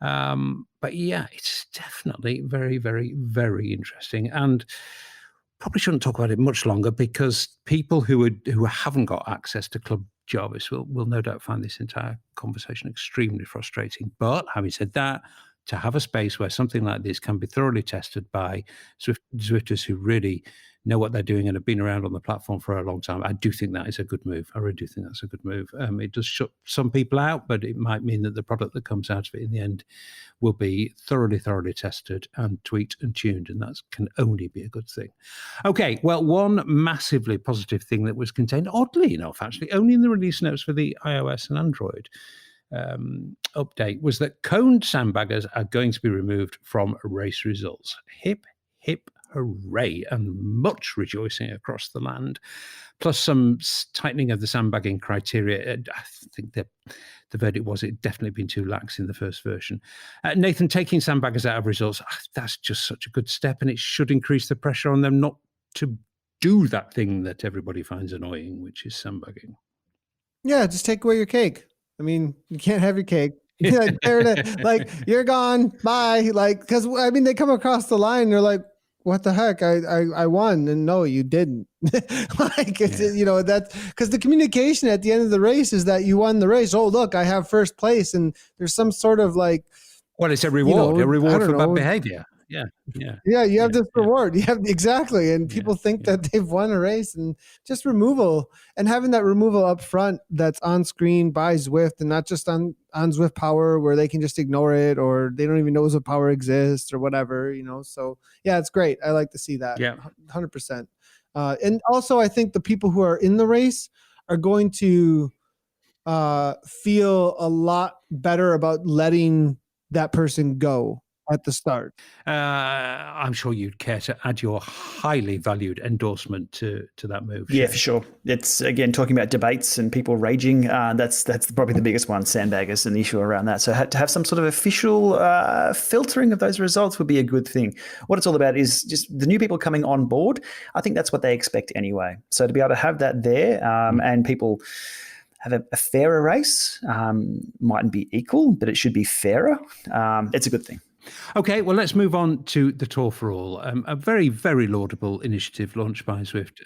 But yeah, it's definitely very, very, very interesting, and probably shouldn't talk about it much longer because people who haven't got access to Club Jarvis will no doubt find this entire conversation extremely frustrating. But having said that, to have a space where something like this can be thoroughly tested by Zwifters who really know what they're doing and have been around on the platform for a long time, I do think that is a good move. I really do think that's a good move. It does shut some people out, but it might mean that the product that comes out of it in the end will be thoroughly tested and tweaked and tuned, and that can only be a good thing. Okay, well, one massively positive thing that was contained, oddly enough, actually, only in the release notes for the iOS and Android update, was that coned sandbaggers are going to be removed from race results. Hip, hip, hooray, and much rejoicing across the land, plus some tightening of the sandbagging criteria. I think the verdict was it definitely been too lax in the first version. Nathan, taking sandbaggers out of results, that's just such a good step, and it should increase the pressure on them not to do that thing that everybody finds annoying, which is sandbagging. Yeah, just take away your cake. I mean, you can't have your cake. Like, you're gone, bye. Like, because I mean, they come across the line, they're like, what the heck? I won, and no, you didn't. Like, it's, that's because the communication at the end of the race is that you won the race. Oh, look, I have first place, and there's some sort of like, well, it's a reward, for bad behavior. Yeah, you have this reward. You have exactly, and people think that they've won a race, and just removal and having that removal up front that's on screen by Zwift and not just on Zwift Power where they can just ignore it or they don't even know Zwift Power exists or whatever, So yeah, it's great. I like to see that. Yeah, 100%. And also, I think the people who are in the race are going to feel a lot better about letting that person go at the start. I'm sure you'd care to add your highly valued endorsement to that move. Yeah, for sure. It's, again, talking about debates and people raging. That's probably the biggest one, sandbaggers, and the issue around that. So to have some sort of official filtering of those results would be a good thing. What it's all about is just the new people coming on board. I think that's what they expect anyway. So to be able to have that there and people have a fairer race, mightn't be equal, but it should be fairer. It's a good thing. Okay, well, let's move on to the Tour for All, a very, very laudable initiative launched by Zwift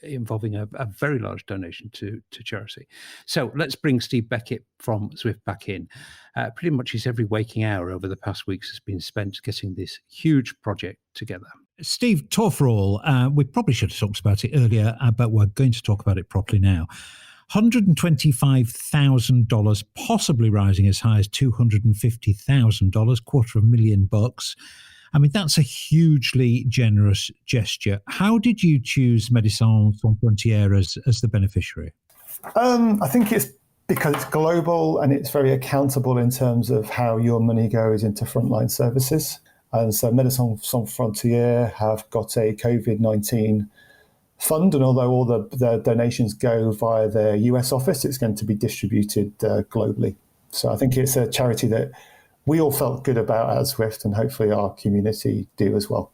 involving a very large donation to charity. So let's bring Steve Beckett from Zwift back in. Pretty much his every waking hour over the past weeks has been spent getting this huge project together. Steve, Tour for All, we probably should have talked about it earlier, but we're going to talk about it properly now. $125,000, possibly rising as high as $250,000, $250,000. I mean, that's a hugely generous gesture. How did you choose Médecins Sans Frontières as the beneficiary? I think it's because it's global and it's very accountable in terms of how your money goes into frontline services. And so Médecins Sans Frontières have got a COVID-19 fund, and although all the donations go via their US office, it's going to be distributed globally. So I think it's a charity that we all felt good about at Zwift, and hopefully our community do as well.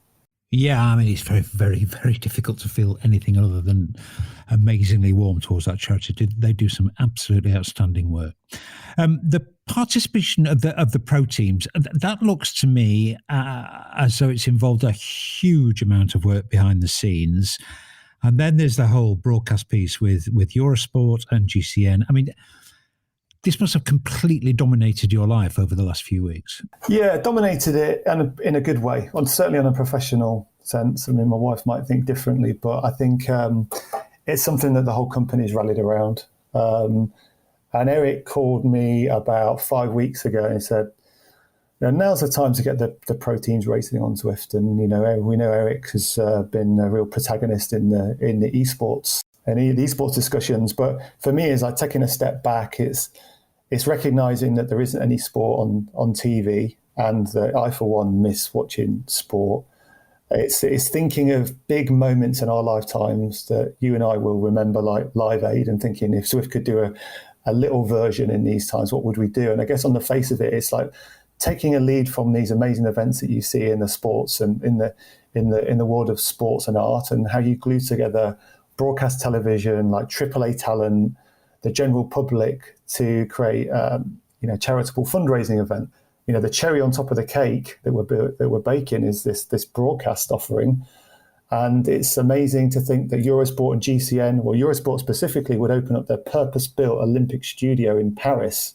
Yeah, I mean, it's very, very, very difficult to feel anything other than amazingly warm towards that charity. They do some absolutely outstanding work. The participation of the pro teams, that looks to me as though it's involved a huge amount of work behind the scenes. And then there's the whole broadcast piece with Eurosport and GCN. I mean, this must have completely dominated your life over the last few weeks. Yeah, dominated it in a good way, certainly on a professional sense. I mean, my wife might think differently, but I think it's something that the whole company's rallied around. And Eric called me about 5 weeks ago and said, now's the time to get the pro teams racing on Zwift. And, we know Eric has been a real protagonist in the esports and the esports discussions. But for me, it's like taking a step back. It's recognizing that there isn't any sport on TV and that I, for one, miss watching sport. It's thinking of big moments in our lifetimes that you and I will remember, like Live Aid, and thinking if Zwift could do a little version in these times, what would we do? And I guess on the face of it, it's like taking a lead from these amazing events that you see in the sports and in the world of sports and art, and how you glue together broadcast television, like AAA talent, the general public, to create charitable fundraising event. The cherry on top of the cake that we're baking is this broadcast offering. And it's amazing to think that Eurosport and GCN, well, Eurosport specifically, would open up their purpose-built Olympic studio in Paris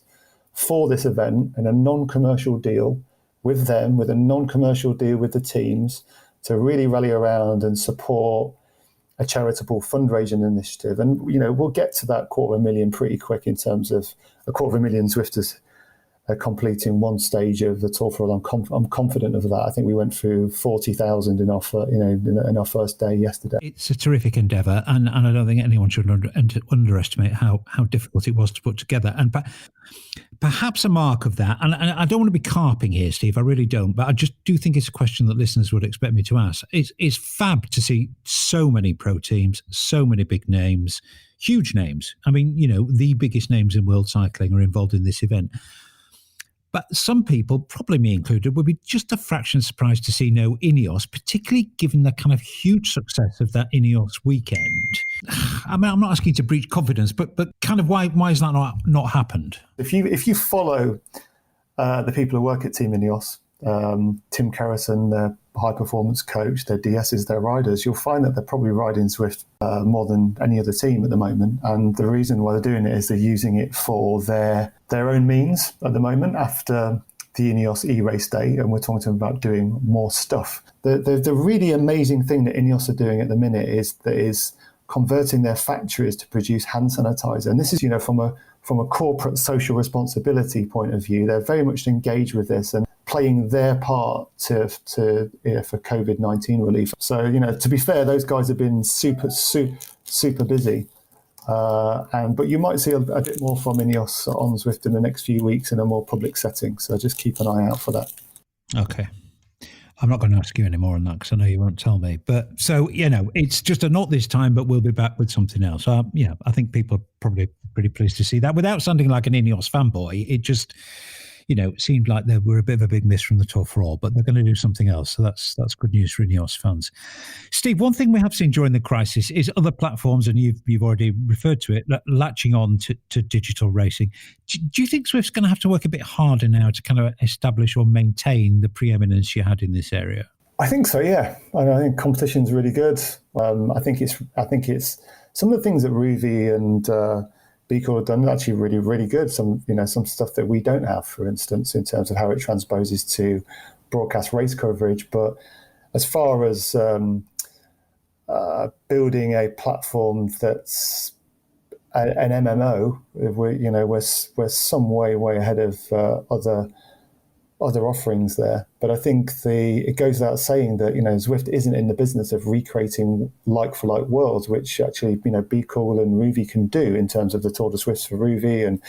for this event, and a non-commercial deal with them, with a non-commercial deal with the teams, to really rally around and support a charitable fundraising initiative. And, we'll get to that 250,000 pretty quick in terms of 250,000 Zwifters completing one stage of the Tour for All. I'm confident of that. I think we went through 40,000 in our first day yesterday. It's a terrific endeavour, and I don't think anyone should underestimate how difficult it was to put together. And perhaps a mark of that, and I don't want to be carping here, Steve, I really don't, but I just do think it's a question that listeners would expect me to ask. It's fab to see so many pro teams, so many big names, huge names. I mean, the biggest names in world cycling are involved in this event. But some people, probably me included, would be just a fraction surprised to see no Ineos, particularly given the kind of huge success of that Ineos weekend. I mean, I'm not asking you to breach confidence, but kind of why has that not happened? If you follow the people who work at Team Ineos, Tim Kerrison, their high performance coach, their DSs, their riders, you'll find that they're probably riding Zwift more than any other team at the moment. And the reason why they're doing it is they're using it for their own means at the moment after the Ineos e-race day, and we're talking to them about doing more stuff. The really amazing thing that Ineos are doing at the minute is converting their factories to produce hand sanitizer. And this is, from a corporate social responsibility point of view, they're very much engaged with this and playing their part for COVID-19 relief. So, to be fair, those guys have been super busy. But you might see a bit more from Ineos on Zwift in the next few weeks in a more public setting. So just keep an eye out for that. Okay. I'm not going to ask you any more on that because I know you won't tell me. But so, it's just a not this time, but we'll be back with something else. I think people are probably pretty pleased to see that. Without sounding like an Ineos fanboy, it just, seemed like they were a bit of a big miss from the Tour for All, but they're going to do something else. So that's good news for Ineos fans. Steve, one thing we have seen during the crisis is other platforms, and you've already referred to it, latching on to digital racing. Do you think Zwift's going to have to work a bit harder now to kind of establish or maintain the preeminence you had in this area? I think so, yeah. I think competition's really good. I think it's some of the things that Ruvi and Beckett have done actually really, really good. Some stuff that we don't have, for instance, in terms of how it transposes to broadcast race coverage. But as far as building a platform that's an MMO, we're some way ahead of other offerings there. But I think it goes without saying that Zwift isn't in the business of recreating like-for-like worlds, which actually Beckett and Ruvi can do in terms of the Tour de Zwift for Ruvi and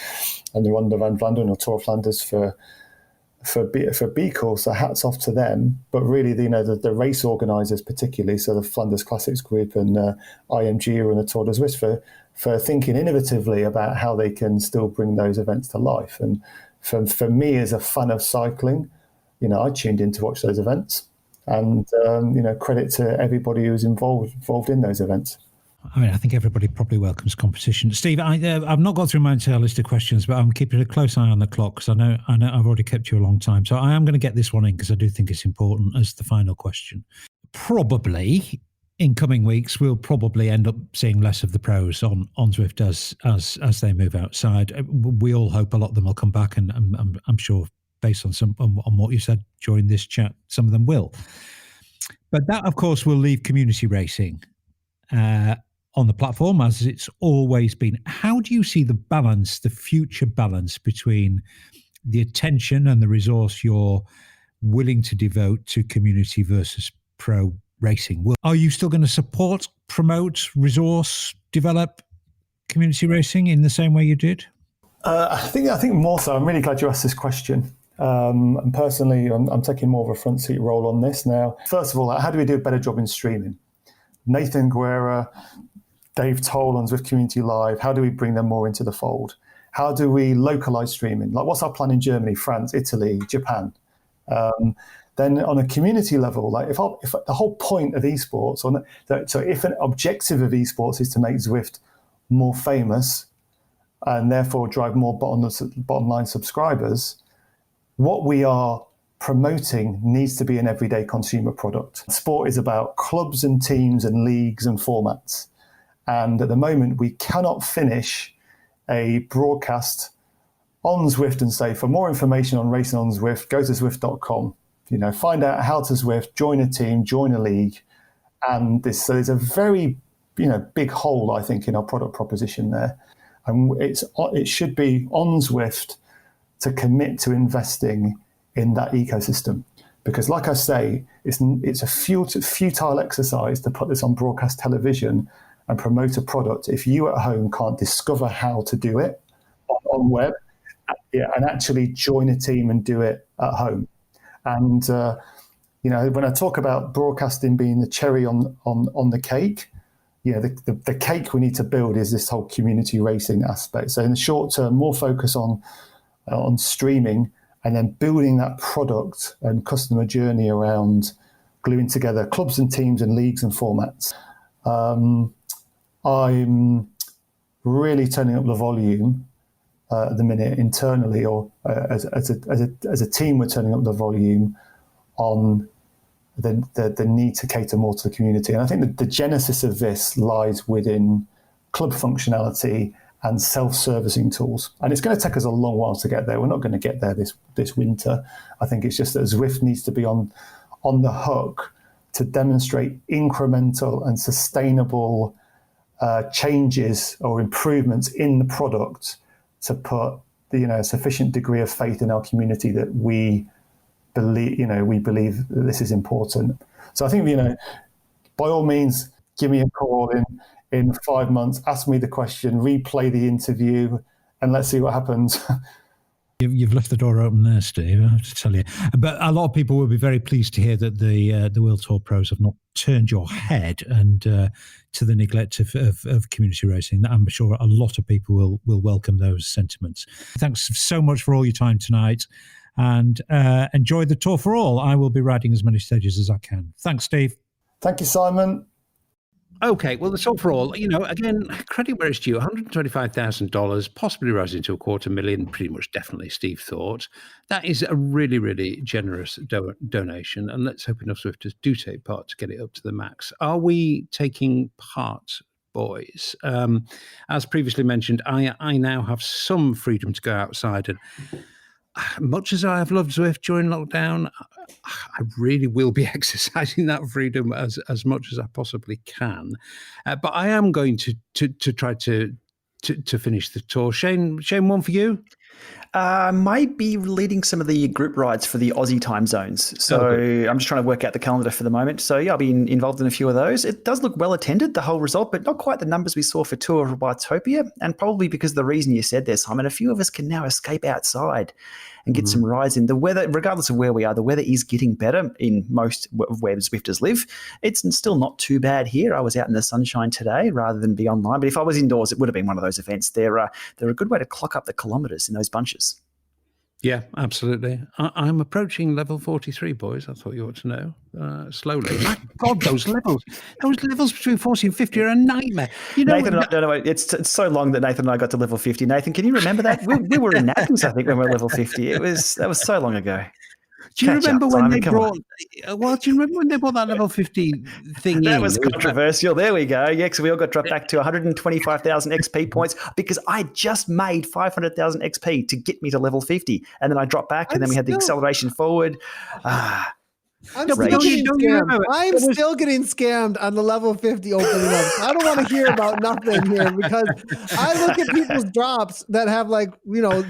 the Ronde van Vlaanderen or Tour of Flanders for Beckett. So hats off to them. But really, the race organisers particularly, so the Flanders Classics Group and IMG and the Tour de Zwift for thinking innovatively about how they can still bring those events to life. And for me, as a fan of cycling, I tuned in to watch those events, and credit to everybody who's involved in those events. I mean, I think everybody probably welcomes competition. Steve, I've not got through my entire list of questions, but I'm keeping a close eye on the clock because I know I've already kept you a long time. So I am going to get this one in because I do think it's important as the final question. Probably in coming weeks, we'll probably end up seeing less of the pros on Zwift as they move outside. We all hope a lot of them will come back, and I'm sure based on what you said during this chat, some of them will. But that, of course, will leave community racing on the platform as it's always been. How do you see the future balance between the attention and the resource you're willing to devote to community versus pro racing? Are you still going to support, promote, resource, develop community racing in the same way you did? I think more so. I'm really glad you asked this question. And personally, I'm taking more of a front seat role on this now. First of all, how do we do a better job in streaming? Nathan Guerra, Dave Toll on Zwift Community Live, how do we bring them more into the fold? How do we localize streaming? Like, what's our plan in Germany, France, Italy, Japan? Then on a community level, like if the whole point of esports, so if an objective of esports is to make Zwift more famous and therefore drive more bottom line subscribers, what we are promoting needs to be an everyday consumer product. Sport is about clubs and teams and leagues and formats. And at the moment, we cannot finish a broadcast on Zwift and say, for more information on racing on Zwift, go to Zwift.com. Find out how to Zwift, join a team, join a league. And so there's a very, big hole, I think, in our product proposition there. And it should be on Zwift to commit to investing in that ecosystem. Because like I say, it's a futile exercise to put this on broadcast television and promote a product if you at home can't discover how to do it on web and actually join a team and do it at home. And when I talk about broadcasting being the cherry on the cake, the cake we need to build is this whole community racing aspect. So in the short term, more focus on streaming, and then building that product and customer journey around gluing together clubs and teams and leagues and formats. I'm really turning up the volume at the minute internally, or as a team, we're turning up the volume on the need to cater more to the community. And I think that the genesis of this lies within club functionality and self-servicing tools. And it's going to take us a long while to get there. We're not going to get there this winter. I think it's just that Zwift needs to be on the hook to demonstrate incremental and sustainable changes or improvements in the product to put a sufficient degree of faith in our community that we believe that this is important. So I think, by all means, give me a call in 5 months, ask me the question, replay the interview, and let's see what happens. You've left the door open there, Steve, I have to tell you. But a lot of people will be very pleased to hear that the World Tour pros have not turned your head and to the neglect of community racing. I'm sure a lot of people will welcome those sentiments. Thanks so much for all your time tonight, and enjoy the Tour for All. I will be riding as many stages as I can. Thanks, Steve. Thank you, Simon. Okay, well, the Tour for All, again, credit where it's due, $125,000, possibly rising to $250,000, pretty much definitely, Steve thought. That is a really, really generous donation, and let's hope enough Zwifters do take part to get it up to the max. Are we taking part, boys? As previously mentioned, I now have some freedom to go outside, and much as I have loved Zwift during lockdown, I really will be exercising that freedom as much as I possibly can. But I am going to try to finish the Tour. Shane, one for you? Might be leading some of the group rides for the Aussie time zones. So I'm just trying to work out the calendar for the moment. So yeah, I'll be involved in a few of those. It does look well attended, the whole result, but not quite the numbers we saw for Tour of Watopia. And probably because of the reason you said there, Simon, a few of us can now escape outside and get some rides in. The weather, regardless of where we are, the weather is getting better in most of where Zwifters live. It's still not too bad here. I was out in the sunshine today rather than be online. But if I was indoors, it would have been one of those events. They're a good way to clock up the kilometres in those bunches. Yeah, absolutely. I'm approaching level 43, boys. I thought you ought to know. Slowly. My God, those levels between 40 and 50 are a nightmare. Nathan, it's so long that Nathan and I got to level 50. Nathan, can you remember that? We were in Nathans, I think, when we were level 50. That was so long ago. Do you remember when they brought? Well, do you remember when they brought that level 50 thing? That was controversial. There we go. Yeah, because we all got dropped back to 125,000 XP points because I just made 500,000 XP to get me to level 50, and then I dropped back, and then we had the acceleration forward. I'm still getting scammed on the level 50 opening up. I don't want to hear about nothing here because I look at people's drops that have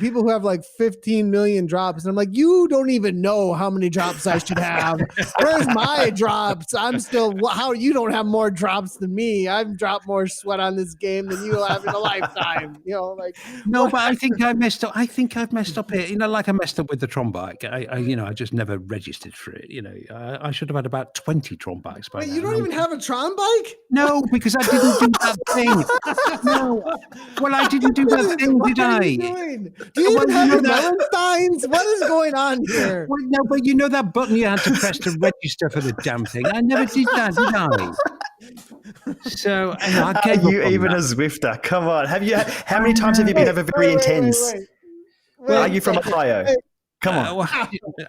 people who have 15 million drops. And I'm like, you don't even know how many drops I should have. Where's my drops? How you don't have more drops than me. I've dropped more sweat on this game than you have in a lifetime. No, but I think I messed up. I think I've messed up here. Like I messed up with the Tron bike. I just never registered for it. I should have had about 20 Tron bikes by now. You don't even have a Tron bike? No, because I didn't do that thing. No. Well, I didn't do that thing, did I? What are you doing? Do you even have Melensteins? What is going on here? Well, no, but you know that button you had to press to register for the damn thing? I never did that, did I? So, I gave you even a Zwifter? Come on. How many times have you been over very intense? Are you from Ohio? Come on.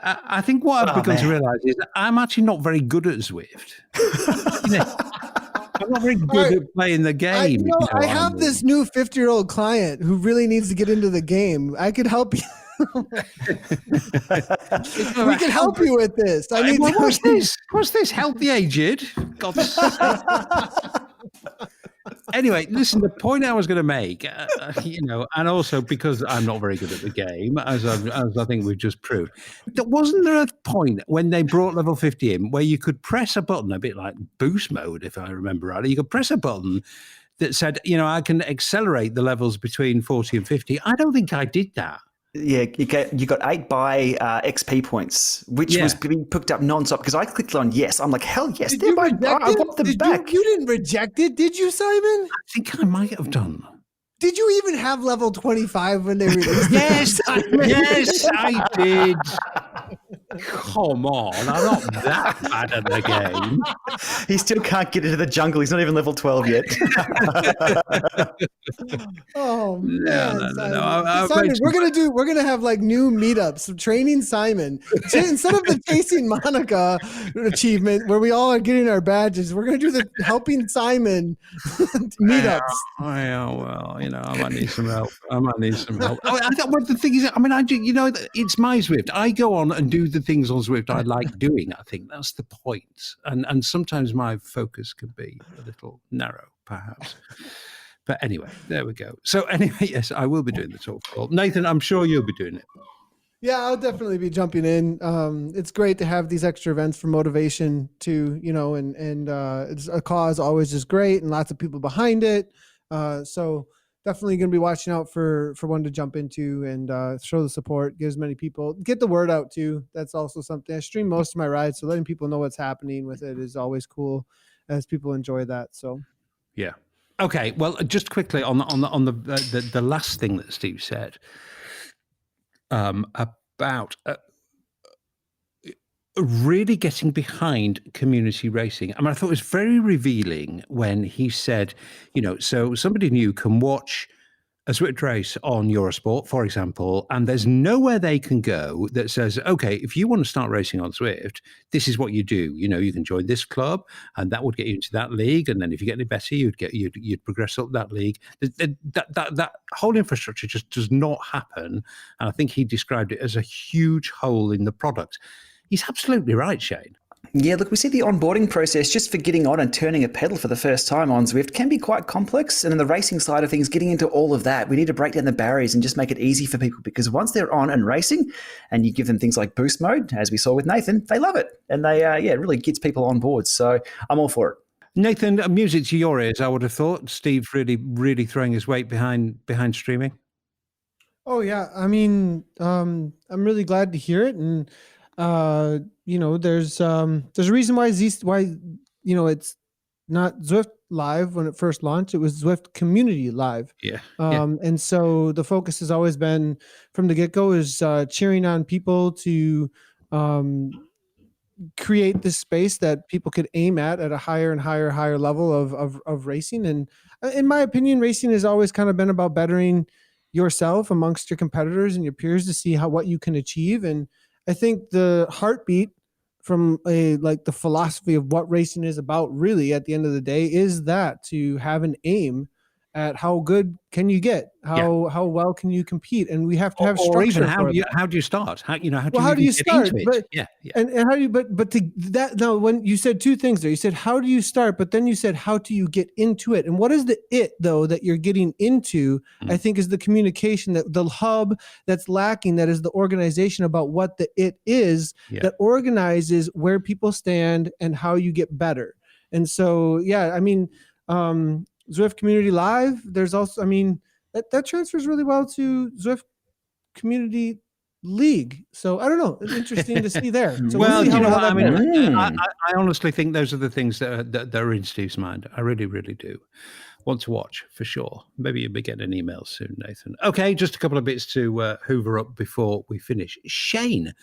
I think what I've begun to realise is that I'm actually not very good at Zwift. I'm not very good at playing the game. I have this new 50-year-old client who really needs to get into the game. I could help you. We can help you with this. What's this? What's this? Help the aged? God's sake. Anyway, listen, the point I was going to make, and also because I'm not very good at the game, as I think we've just proved, wasn't there a point when they brought level 50 in where you could press a button, a bit like boost mode, if I remember rightly, you could press a button that said, I can accelerate the levels between 40 and 50. I don't think I did that. Yeah, you got 8 by XP points, which was being picked up non-stop because I clicked on yes. I'm like, hell yes, Did you reject I it? want them back. You didn't reject it, did you, Simon? I think I might have done. Did you even have level 25 when they released it? Yes, I did. Come on, I'm not that bad at the game. He still can't get into the jungle. He's not even level 12 yet. Oh man, No. Simon, we're gonna have like new meetups training Simon. Instead of the chasing Monica achievement where we all are getting our badges, we're gonna do the helping Simon meetups. Well, I might need some help. Oh, the thing is, it's my Zwift. I go on and do the things on Zwift I like doing. I think that's the point. And sometimes my focus can be a little narrow, perhaps. But anyway, there we go. So anyway, yes, I will be doing the talk call. Nathan, I'm sure you'll be doing it. Yeah, I'll definitely be jumping in. It's great to have these extra events for motivation too, and it's a cause always just great and lots of people behind it. So definitely going to be watching out for one to jump into and show the support, get as many people, get the word out too. That's also something I stream most of my rides. So letting people know what's happening with it is always cool as people enjoy that. So, yeah. Okay, well, just quickly on the last thing that Steve said about really getting behind community racing. I mean, I thought it was very revealing when he said, so somebody new can watch a Zwift race on Eurosport, for example, and there's nowhere they can go that says, okay, if you want to start racing on Zwift, this is what you do. You can join this club, and that would get you into that league. And then if you get any better, you'd progress up that league. That whole infrastructure just does not happen. And I think he described it as a huge hole in the product. He's absolutely right, Shane. Yeah, look, we see the onboarding process just for getting on and turning a pedal for the first time on Zwift can be quite complex. And in the racing side of things, getting into all of that, we need to break down the barriers and just make it easy for people because once they're on and racing and you give them things like boost mode, as we saw with Nathan, they love it. And they, it really gets people on board. So I'm all for it. Nathan, music to your ears, I would have thought. Steve really, really throwing his weight behind streaming. Oh, yeah. I mean, I'm really glad to hear it. And, there's a reason why it's not Zwift Live when it first launched. It was Zwift Community Live. Yeah. And so the focus has always been from the get-go is cheering on people to create this space that people could aim at a higher and higher level of racing. And in my opinion, racing has always kind of been about bettering yourself amongst your competitors and your peers to see what you can achieve. And I think the heartbeat from the philosophy of what racing is about really at the end of the day is that to have an aim at how good can you get, how well can you compete, and we have to have structure. Or even how do you start? How do you start? But, and how do you? But to that now, when you said two things there, you said how do you start, but then you said how do you get into it, and what is the it though that you're getting into? I think is the communication, that the hub that's lacking, that is the organization about what the it is that organizes where people stand and how you get better. And so I mean. Zwift Community Live, there's also, I mean, that transfers really well to Zwift Community League. So I don't know. It's interesting to see there. So well, you know what? I mean, I honestly think those are the things that are in Steve's mind. I really, really do. Want to watch for sure. Maybe you'll be getting an email soon, Nathan. Okay, just a couple of bits to hoover up before we finish. Shane.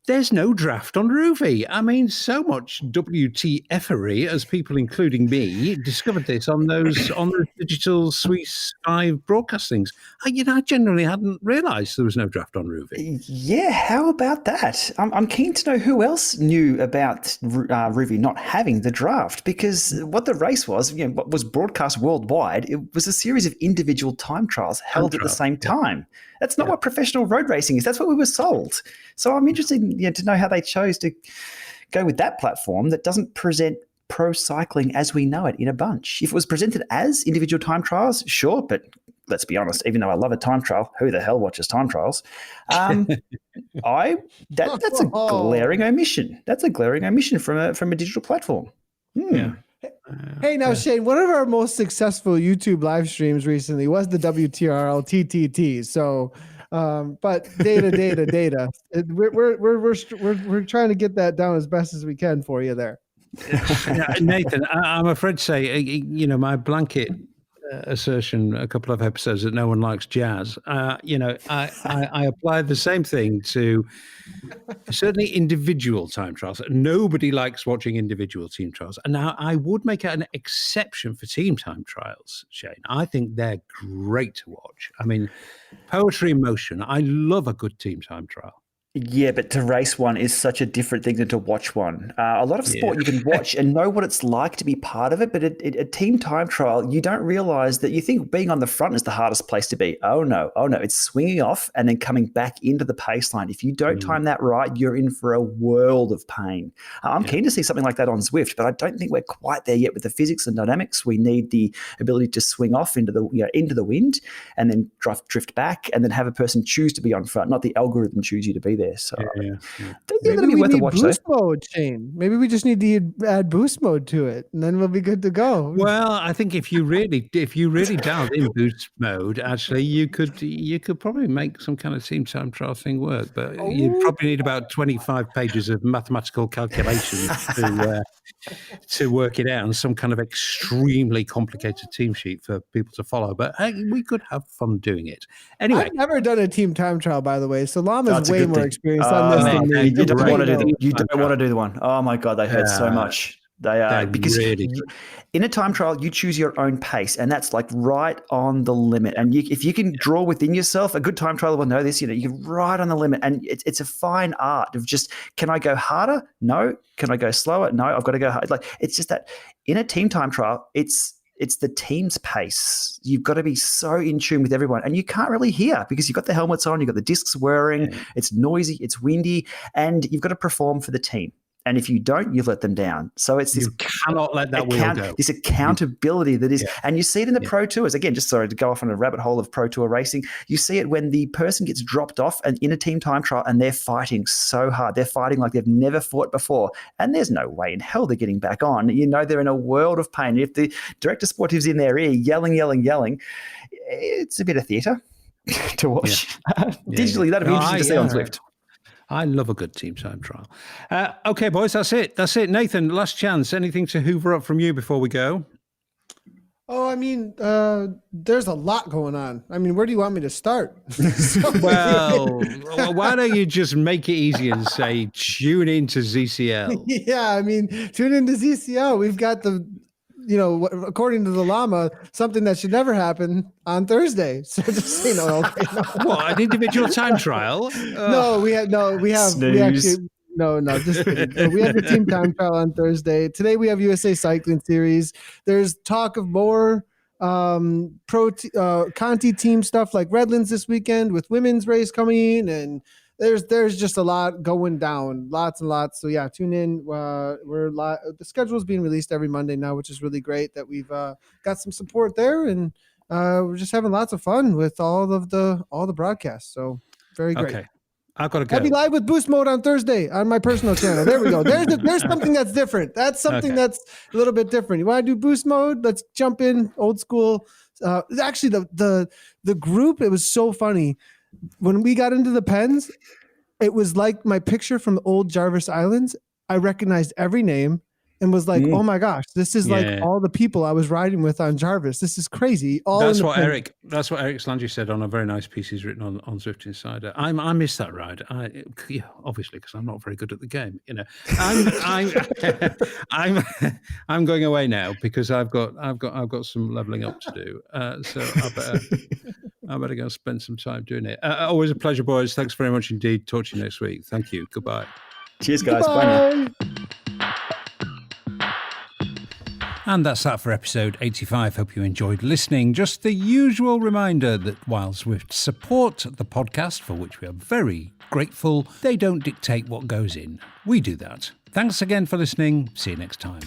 There's no draft on Roofy. I mean, so much WTF-ery as people, including me, discovered this on those digital Swiss 5 broadcastings. I generally hadn't realised there was no draft on Roofy. Yeah, how about that? I'm keen to know who else knew about Roofy not having the draft, because what the race was, what was broadcast worldwide, it was a series of individual time trials held at the same time. That's not what professional road racing is. That's what we were sold. So I'm interested to know how they chose to go with that platform that doesn't present pro cycling as we know it in a bunch. If it was presented as individual time trials, sure, but let's be honest, even though I love a time trial, who the hell watches time trials? That's a glaring omission. That's a glaring omission from a digital platform. Yeah. Hey, now, Shane, one of our most successful YouTube live streams recently was the WTRL TTT. So But data. We're trying to get that down as best as we can for you there. Yeah, Nathan, I'm afraid to say, my blanket assertion a couple of episodes that no one likes jazz. I apply the same thing to certainly individual time trials. Nobody likes watching individual team trials. And now I would make an exception for team time trials, Shane. I think they're great to watch. I mean, poetry in motion. I love a good team time trial. Yeah, but to race one is such a different thing than to watch one. A lot of sport you can watch and know what it's like to be part of it, but a team time trial, you don't realize that you think being on the front is the hardest place to be. Oh no, it's swinging off and then coming back into the pace line. If you don't time that right, you're in for a world of pain. I'm keen to see something like that on Zwift, but I don't think we're quite there yet with the physics and dynamics. We need the ability to swing off into the wind and then drift back and then have a person choose to be on front, not the algorithm choose you to be there. So maybe we need boost mode, Shane. Maybe we just need to add boost mode to it, and then we'll be good to go. Well, I think if you really dialed in boost mode, actually, you could probably make some kind of team time trial thing work. But you'd probably need about 25 pages of mathematical calculations to work it out, and some kind of extremely complicated team sheet for people to follow. But hey, we could have fun doing it. Anyway, I've never done a team time trial, by the way. So Llama's way more experienced on this than me. You don't want to do the one. Oh my God, they hurt so much. They are, because really in a time trial, you choose your own pace, and that's like right on the limit. And if you can draw within yourself, a good time trial will know this. You're right on the limit, and it's a fine art of just, can I go harder? No. Can I go slower? No. I've got to go hard. Like, it's just that in a team time trial, it's the team's pace. You've got to be so in tune with everyone, and you can't really hear because you've got the helmets on, you've got the discs whirring, it's noisy, it's windy, and you've got to perform for the team. And if you don't, you've let them down. So it's this, you cannot let that wheel go. This accountability that is, and you see it in the Pro Tours. Again, just sorry to go off on a rabbit hole of Pro Tour racing. You see it when the person gets dropped off and in a team time trial, and they're fighting so hard. They're fighting like they've never fought before, and there's no way in hell they're getting back on. They're in a world of pain. If the director sportive's in their ear yelling, it's a bit of theatre to watch. Digitally, that'd be interesting to see on Zwift. I love a good team time trial. Okay, boys, that's it. Nathan, last chance. Anything to hoover up from you before we go? Oh, I mean, there's a lot going on. I mean, where do you want me to start? Well, why don't you just make it easy and say, tune in to ZCL? Yeah, I mean, tune into ZCL. We've got according to the llama, something that should never happen on Thursday. So just What, an individual time trial? We have just kidding. We have the team time trial on Thursday. Today we have USA Cycling Series. There's talk of more Conti team stuff like Redlands this weekend with women's race coming, and there's just a lot going down, lots and lots. So yeah, tune in. The schedule is being released every Monday now, which is really great that we've got some support there, and we're just having lots of fun with all the broadcasts. So very great. Okay. I've got to go. I'll be live with Boost Mode on Thursday on my personal channel. There we go. There's something that's different. That's something that's a little bit different. You want to do Boost Mode? Let's jump in old school. Actually, the group, it was so funny. When we got into the pens, it was like my picture from the old Jarvis Islands. I recognized every name and was like, oh my gosh, this is like all the people I was riding with on Jarvis. This is crazy. That's what Eric Slandry said on a very nice piece he's written on Zwift Insider. I missed that ride. Obviously, because I'm not very good at the game. I'm going away now because I've got some leveling up to do. So I better go spend some time doing it. Always a pleasure, boys. Thanks very much indeed. Talk to you next week. Thank you. Goodbye. Cheers, guys. Bye now. And that's that for episode 85. Hope you enjoyed listening. Just the usual reminder that while Zwift support the podcast, for which we are very grateful, they don't dictate what goes in. We do that. Thanks again for listening. See you next time.